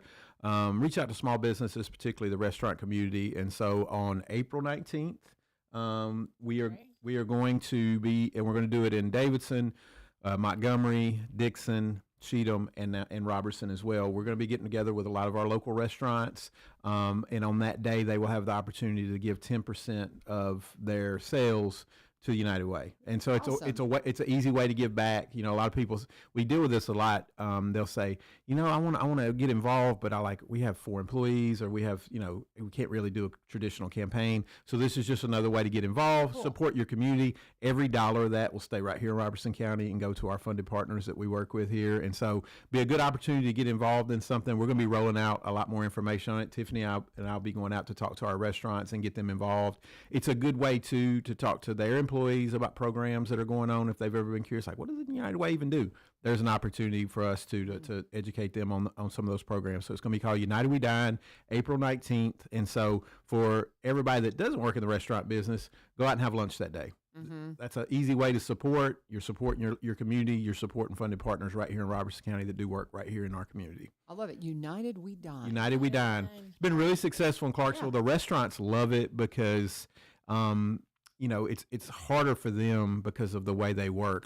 reach out to small businesses, particularly the restaurant community. And so on April 19th, we are going to be, and we're going to do it in Davidson, Montgomery, Dixon, Cheatham, and Robertson as well. We're going to be getting together with a lot of our local restaurants, and on that day, they will have the opportunity to give 10% of their sales to the United Way. And so it's an easy way to give back. A lot of people, we deal with this a lot. They'll say, I want to get involved, but we have 4 employees, or we have, we can't really do a traditional campaign. So this is just another way to get involved, support your community. Every dollar of that will stay right here in Robertson County and go to our funded partners that we work with here. And so be a good opportunity to get involved in something. We're going to be rolling out a lot more information on it. Tiffany and I'll be going out to talk to our restaurants and get them involved. It's a good way to talk to their employees about programs that are going on. If they've ever been curious, what does the United Way even do? There's an opportunity for us to educate them on some of those programs. So it's going to be called United We Dine, April 19th. And so for everybody that doesn't work in the restaurant business, go out and have lunch that day. That's an easy way to support. You're supporting your community. You're supporting funded partners right here in Robertson County that do work right here in our community. I love it. United We Dine. United We Dine. It's been really successful in Clarksville. The restaurants love it because it's harder for them because of the way they work.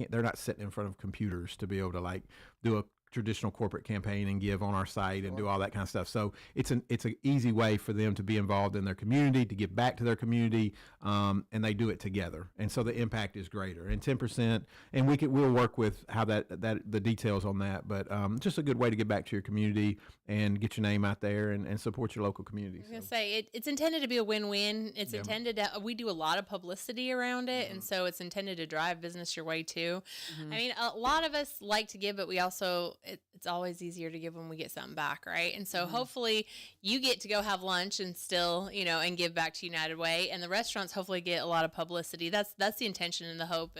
They're not sitting in front of computers to be able to do a traditional corporate campaign and give on our site and do all that kind of stuff. So it's an easy way for them to be involved in their community, to give back to their community, and they do it together. And so the impact is greater. And 10%, and we'll work with how that the details on that. But just a good way to get back to your community and get your name out there and support your local community. I was going to say, it's intended to be a win-win. It's intended to, we do a lot of publicity around it, and so it's intended to drive business your way too. I mean, a lot of us like to give, but we also, it's always easier to give when we get something back, right? And so hopefully you get to go have lunch and still, and give back to United Way, and the restaurants hopefully get a lot of publicity. That's the intention and the hope,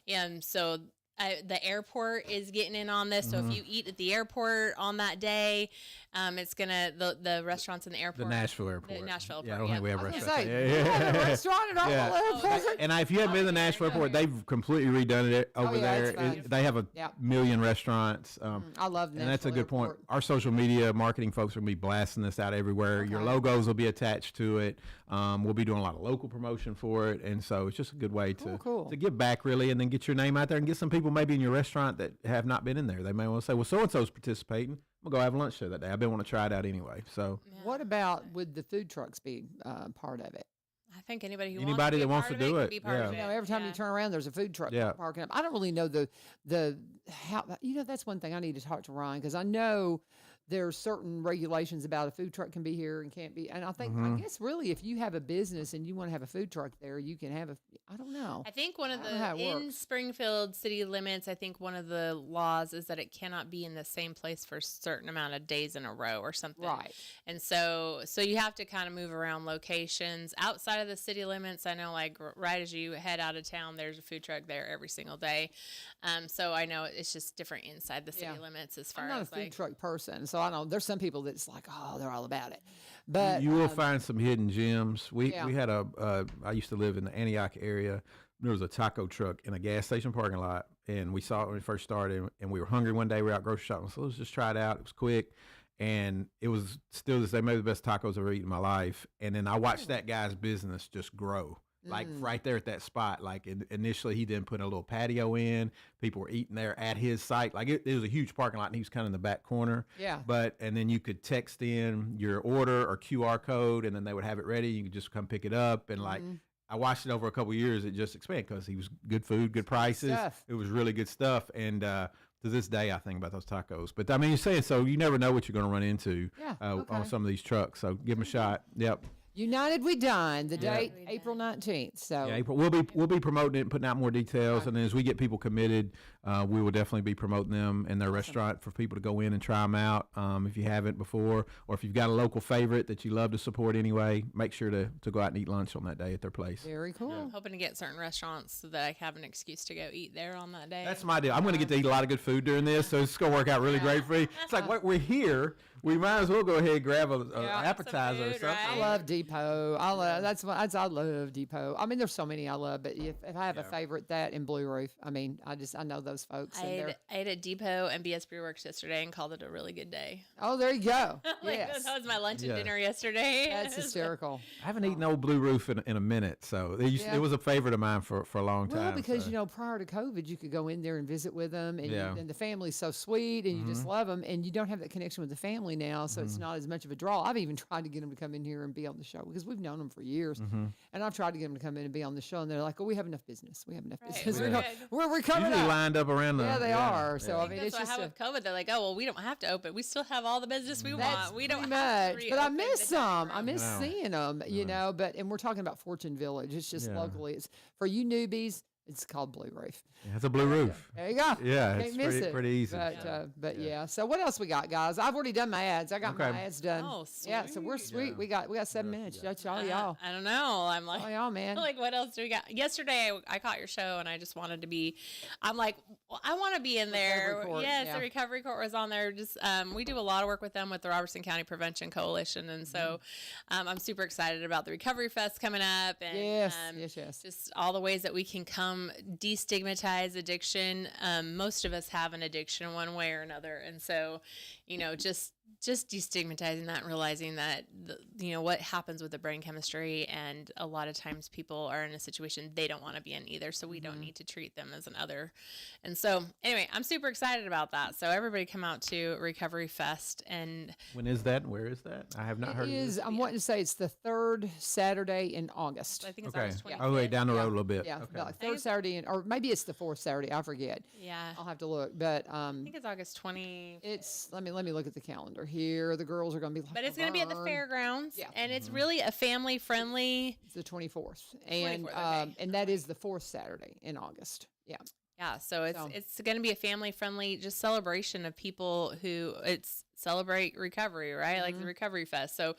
and so. The airport is getting in on this, so if you eat at the airport on that day, it's gonna the restaurants in the airport, The Nashville airport. the Nashville airport. Yeah, I don't think we have I was restaurants. gonna say, Yeah, you have a yeah. restaurant at Yeah. Oklahoma Airport? And if you haven't been to the Nashville airport, they've completely redone it over yeah, there. it's fun. They have a Yep. million restaurants. I love And that's a Nashville good point. Airport. Our social media marketing folks are going to be blasting this out everywhere. Your Okay. logos will be attached to it. We'll be doing a lot of local promotion for it. And so it's just a good way Cool. to give back, really, and then get your name out there and get some people maybe in your restaurant that have not been in there. They may want to say, well, so-and-so's participating. I'm going to go have lunch there that day. I've been wanting to try it out anyway. So What about would the food trucks be part of it? I think anybody who Anybody that wants wants to do can it, be part of yeah. it. Every time you turn around, there's a food truck Yeah. parking up. I don't really know the how. That's one thing I need to talk to Ryan, because I know there's certain regulations about a food truck can be here and can't be. And I think I guess really if you have a business and you want to have a food truck there, you can have a. I don't know. I think one of I don't know how the it in works. Springfield city limits, I think one of the laws is that it cannot be in the same place for a certain amount of days in a row or something. Right. And so you have to kind of move around locations outside of the city limits. I know, like right as you head out of town, there's a food truck there every single day. So I know it's just different inside the city Yeah. limits as far I'm not a as food like. truck person, so I know there's some people that's like, oh, they're all about it. But you will find some hidden gems. We Yeah. had I used to live in the Antioch area. There was a taco truck in a gas station parking lot, and we saw it when we first started, and we were hungry one day. We were out grocery shopping, so let's just try it out. It was quick, and it was still they made the best tacos I've ever eaten in my life. And then I watched that guy's business just grow. Like right there at that spot. Like initially, he then put a little patio in. People were eating there at his site. Like it was a huge parking lot, and he was kind of in the back corner. Yeah. And then you could text in your order or QR code, and then they would have it ready. You could just come pick it up. And like I watched it over a couple of years. It just expanded because he was good food, good prices. stuff. It was really good stuff. And to this day, I think about those tacos. But I mean, you're saying so you never know what you're going to run into Yeah, on okay. some of these trucks. So give them a shot. Yep. United We Dine, the Yeah. date April 19th. So Yeah, April. We'll be promoting it and putting out more details, and then as we get people committed, we will definitely be promoting them in their restaurant for people to go in and try them out. If you haven't before, or if you've got a local favorite that you love to support anyway, make sure to go out and eat lunch on that day at their place. very cool. I'm hoping to get certain restaurants so that I have an excuse to go eat there on that day. That's my deal. I'm going to get to eat a lot of good food during this, so it's going to work out really great for me. It's like we're here. We might as well go ahead and grab an appetizer or food, something. right? I love Depot. I love Depot. I mean, there's so many I love, but if I have a favorite, that and Blue Roof. I mean, I know those folks. I ate at Depot and BS Brew Works yesterday and called it a really good day. Oh, there you go. Like, Yes, that was my lunch and Yeah. dinner yesterday. that's hysterical. I haven't eaten Old Blue Roof in a minute, so it was a favorite of mine for a long time. Well, because so. prior to COVID, you could go in there and visit with them, and, Yeah. and the family's so sweet, and you just love them, and you don't have that connection with the family now, so it's not as much of a draw. I've even tried to get them to come in here and be on the show because we've known them for years, and I've tried to get them to come in and be on the show, and they're like, "Oh, we have enough business. We have enough Right, business. we're good." We're coming usually up." lined up around the. Yeah, they are. So yeah. I mean, That's it's what just happened with COVID. They're like, oh, well, we don't have to open. We still have all the business we that's want. We don't pretty have much. to But I reopen miss the dining them. I room. miss No. seeing them. And we're talking about Fortune Village. It's just Yeah. locally. It's for you newbies. It's called Blue Roof. It has a blue roof. There you go. Yeah, Can't it's miss pretty easy. But yeah. So what else we got, guys? I've already done my ads. I got my Okay. ads done. Oh, Yeah, so we're sweet. Yeah. We got 7 minutes. That's all y'all. I don't know. I'm like, Oh y'all, man. like, what else do we got? Yesterday, I caught your show, and I just wanted to be. I'm like, well, I want to be in there. Recovery Court, Yes, yeah. the Recovery Court was on there. Just we do a lot of work with them with the Robertson County Prevention Coalition, and so I'm super excited about the Recovery Fest coming up. And, Yes. just all the ways that we can come destigmatize addiction. Most of us have an addiction one way or another, and so just destigmatizing that and realizing that what happens with the brain chemistry, and a lot of times people are in a situation they don't want to be in either, so we don't need to treat them as an other. And so anyway, I'm super excited about that. So everybody come out to Recovery Fest. And When is that? Where is that? I have not heard It of is. this. I'm wanting to say it's the third Saturday in August. I think it's Okay. August 25th. Oh, wait, down the road a little bit. Yeah, Okay. like third Saturday, or maybe it's the fourth Saturday. I forget. Yeah, I'll have to look. But I think it's August 20. it's let me look at the calendar here. The girls are going to be like, But it's going to be at the "Lavern." fairgrounds, Yeah. and it's really a family-friendly. It's the 24th, and 24th, okay. and that is the fourth Saturday in August. Yeah. Yeah, so So- it's going to be a family friendly just celebration of people who it's celebrate recovery, right? Like the Recovery Fest. So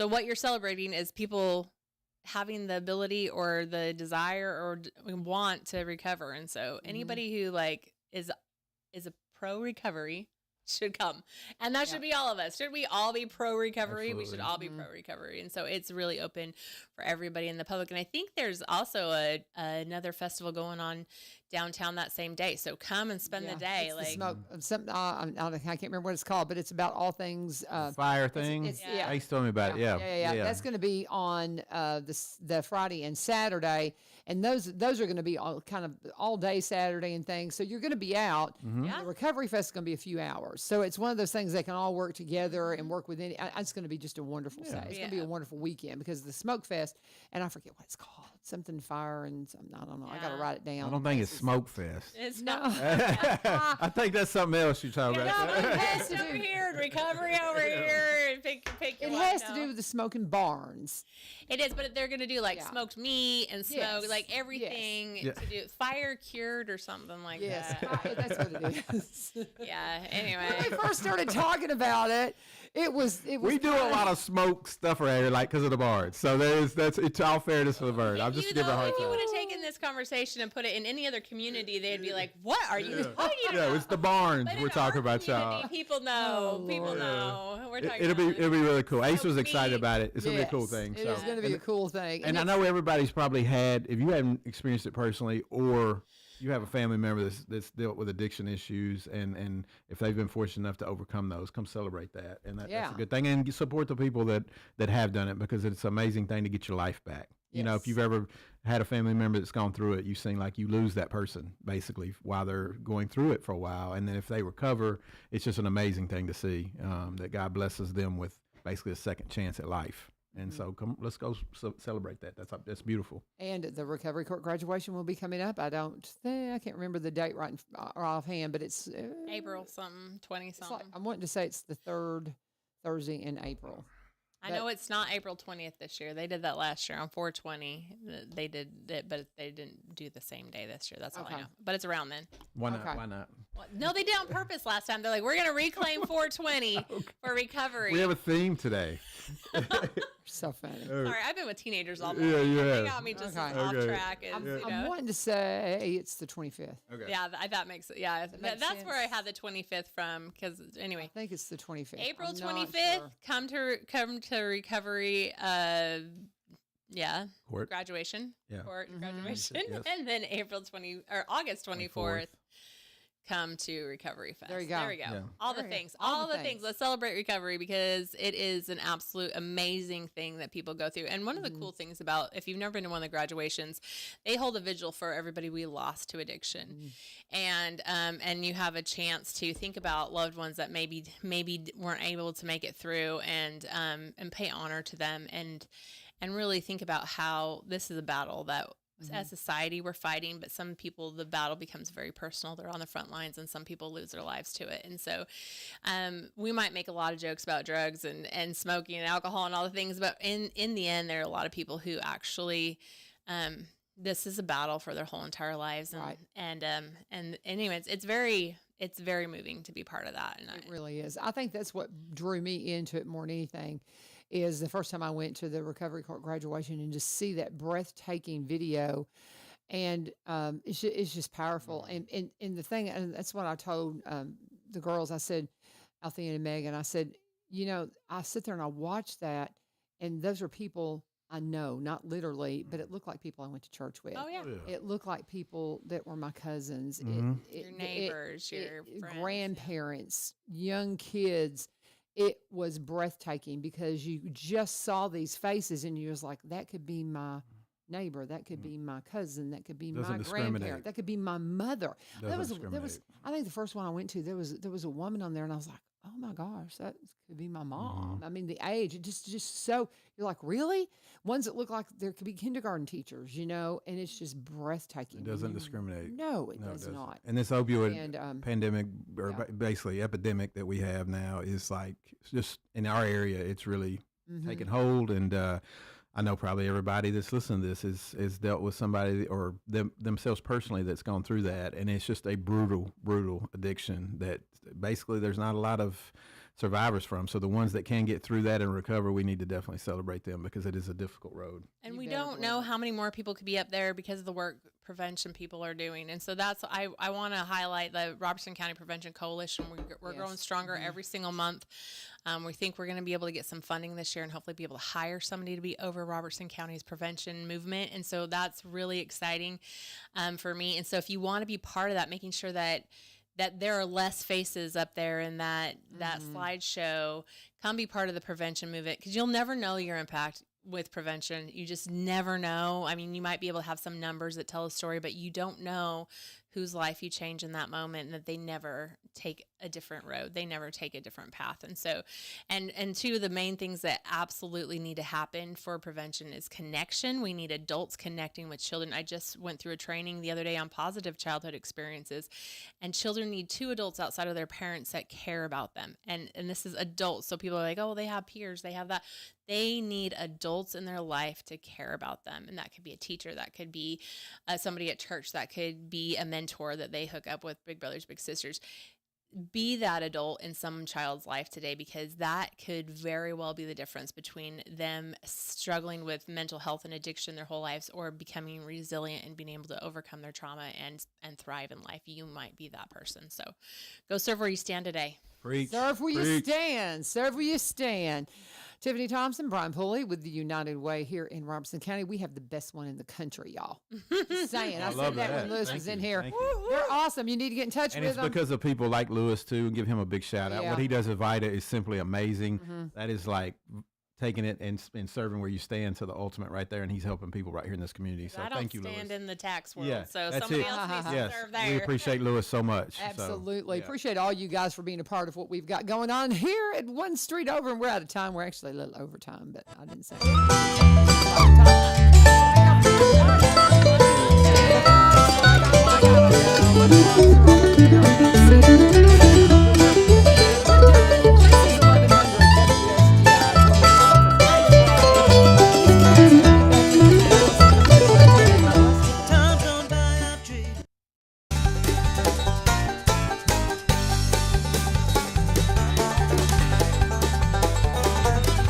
what you're celebrating is people having the ability or the desire or want to recover. And so anybody who like is a pro recovery should come. And that should be all of us. Should we all be pro recovery? We should Absolutely. all be pro recovery. And so it's really open for everybody in the public. And I think there's also another festival going on downtown that same day. So come and spend the day. It's Like the smoke. I can't remember what it's called, but it's about all things. Fire thing. it's- yeah. Ace told me about it. Yeah. Yeah. That's going to be on the Friday and Saturday, and those are going to be all kind of all day Saturday and things. So you're going to be out. Yeah. The Recovery Fest is going to be a few hours, so it's one of those things they can all work together and work within. It's going to be just a wonderful day. It's going to be a wonderful weekend because the Smoke Fest, and I forget what it's called, something fire and something. I don't know. I got to write it down. I don't think it's Smoke Fest. it's No. not. I think that's something else you're talking about. it has to over do- here and recovery over here. And pick your It one has to out. do with the smoking barns. It is, but they're going to do like Yeah. smoked meat and smoke, Yes. like everything Yeah. to do fire cured or something like Yes, that. that's what it is. Yeah. When Anyway. we first started talking about it, it was. We do a lot of smoke stuff around here, like because of the bars. So that's it's all fairness to the bird. I'm just You giving her a know, hard if you time. would have taken this conversation and put it in any other community, they'd be like, "What are you talking Yeah, about?" it's the barns But in we're talking our about, y'all. community, people know. Oh, people Lord. know. We're talking It'll about be really cool. Ace was smoked excited meat. about it. It's gonna be a cool Yes, thing. It So is going to be a cool thing. And I it's- know everybody's probably had, if you haven't experienced it personally, or you have a family member that's dealt with addiction issues, and if they've been fortunate enough to overcome those, come celebrate that, and that's Yeah. a good thing. And support the people that have done it, because it's an amazing thing to get your life back. You know, if Yes. you've ever had a family member that's gone through it, you've seen like you lose that person basically while they're going through it for a while, and then if they recover, it's just an amazing thing to see that God blesses them with basically a second chance at life. And so let's go celebrate that. That's beautiful. And the Recovery Court graduation will be coming up. I can't remember the date right offhand, but it's April something, 20 It's like, something. I'm wanting to say it's the third Thursday in April. I know it's not April 20th this year. They did that last year on 420. They did it, but they didn't do the same day this year. That's all I Okay. know. But it's around then. Why not? Okay. Why not? Well, no, they did it on purpose last time. They're like, we're going to reclaim 420 for recovery. We have a theme today. So funny. Sorry, I've been with teenagers all Yeah, morning. you They have. got me just Okay. as off Okay. track as, I'm, you I'm know. wanting to say it's the 25th. Okay. Yeah, that makes it. Yeah, make that's where I sense? had the 25th from. Because I anyway, think it's the 25th. April I'm not 25th, sure. come to recovery. Yeah, Court. graduation. Yeah. Court Mm-hmm. graduation, Yes. and then August 24th. Come to Recovery Fest. There you go. There we go. Yeah. All the There you go. things. All All the the things. things. Let's celebrate recovery because it is an absolute amazing thing that people go through. And one of the cool things about, if you've never been to one of the graduations, they hold a vigil for everybody we lost to addiction. And you have a chance to think about loved ones that maybe weren't able to make it through and pay honor to them and really think about how this is a battle that as society we're fighting, but some people, the battle becomes very personal. They're on the front lines and some people lose their lives to it. And so we might make a lot of jokes about drugs and smoking and alcohol and all the things, but in the end, there are a lot of people who actually, this is a battle for their whole entire lives. And, Right. and anyways, it's very moving to be part of that. And It really is. I think that's what drew me into it more than anything. Is the first time I went to the Recovery Court graduation and just see that breathtaking video, and it's just powerful. And the thing, and that's what I told the girls. I said, Althea and Megan, I said, I sit there and I watch that, and those are people I know, not literally, but it looked like people I went to church with. oh yeah. It looked like people that were my cousins, Your neighbors, your friends, yeah. grandparents, young kids. It was breathtaking because you just saw these faces and you was like, that could be my neighbor, that could be my cousin, that could be Doesn't my discriminate. grandparent, that could be my mother. There was discriminate. I think the first one I went to, there was a woman on there and I was like, oh my gosh, that could be my mom. I mean, the age, it just so, you're like, really? Ones that look like there could be kindergarten teachers, and it's just breathtaking. It doesn't discriminate. No, it No, it does doesn't. not. And this opioid And, pandemic, or yeah. basically epidemic that we have now, is like, it's just in our area, it's really Mm-hmm. taking hold. And I know probably everybody that's listening to this is dealt with somebody or themselves personally that's gone through that, and it's just a brutal addiction that basically there's not a lot of survivors from. So the ones that can get through that and recover, we need to definitely celebrate them because it is a difficult road. And we don't know how many more people could be up there because of the work prevention people are doing. And so that's, I want to highlight the Robertson County Prevention Coalition. We're growing stronger every single month. We think we're going to be able to get some funding this year and hopefully be able to hire somebody to be over Robertson County's prevention movement. And so that's really exciting for me. And so if you want to be part of that, making sure that there are less faces up there in that slideshow, come be part of the prevention movement, because you'll never know your impact with prevention. You just never know. I mean, you might be able to have some numbers that tell a story, but you don't know whose life you change in that moment, and that they never take a different road. They never take a different path. And so, and two of the main things that absolutely need to happen for prevention is connection. We need adults connecting with children. I just went through a training the other day on positive childhood experiences, and children need 2 adults outside of their parents that care about them. And this is adults. So people are like, oh, they have peers, they have that. They need adults in their life to care about them. And that could be a teacher, that could be somebody at church, that could be a mentor that they hook up with, big brothers, big sisters. Be that adult in some child's life today, because that could very well be the difference between them struggling with mental health and addiction their whole lives, or becoming resilient and being able to overcome their trauma and thrive in life. You might be that person. So go serve where you stand today. Preach. Serve where you stand. Serve where you stand. Tiffany Thomson, Brian Pulley with the United Way here in Robertson County. We have the best one in the country, y'all. Just saying. I said that when Lewis was in here. They're awesome. You need to get in touch And with them. it's because of people like Lewis, too, and give him a big shout out. Yeah. What he does at VITA is simply amazing. That is like taking it and serving where you stand to the ultimate right there, and he's helping people right here in this community. So thank you, Lewis. I don't stand in the tax world, Yeah, so that's somebody it. else needs to Yes, serve there. we appreciate Lewis so much. Absolutely. So, yeah. Appreciate all you guys for being a part of what we've got going on here at one street over, and we're out of time. We're actually a little over time, but I didn't say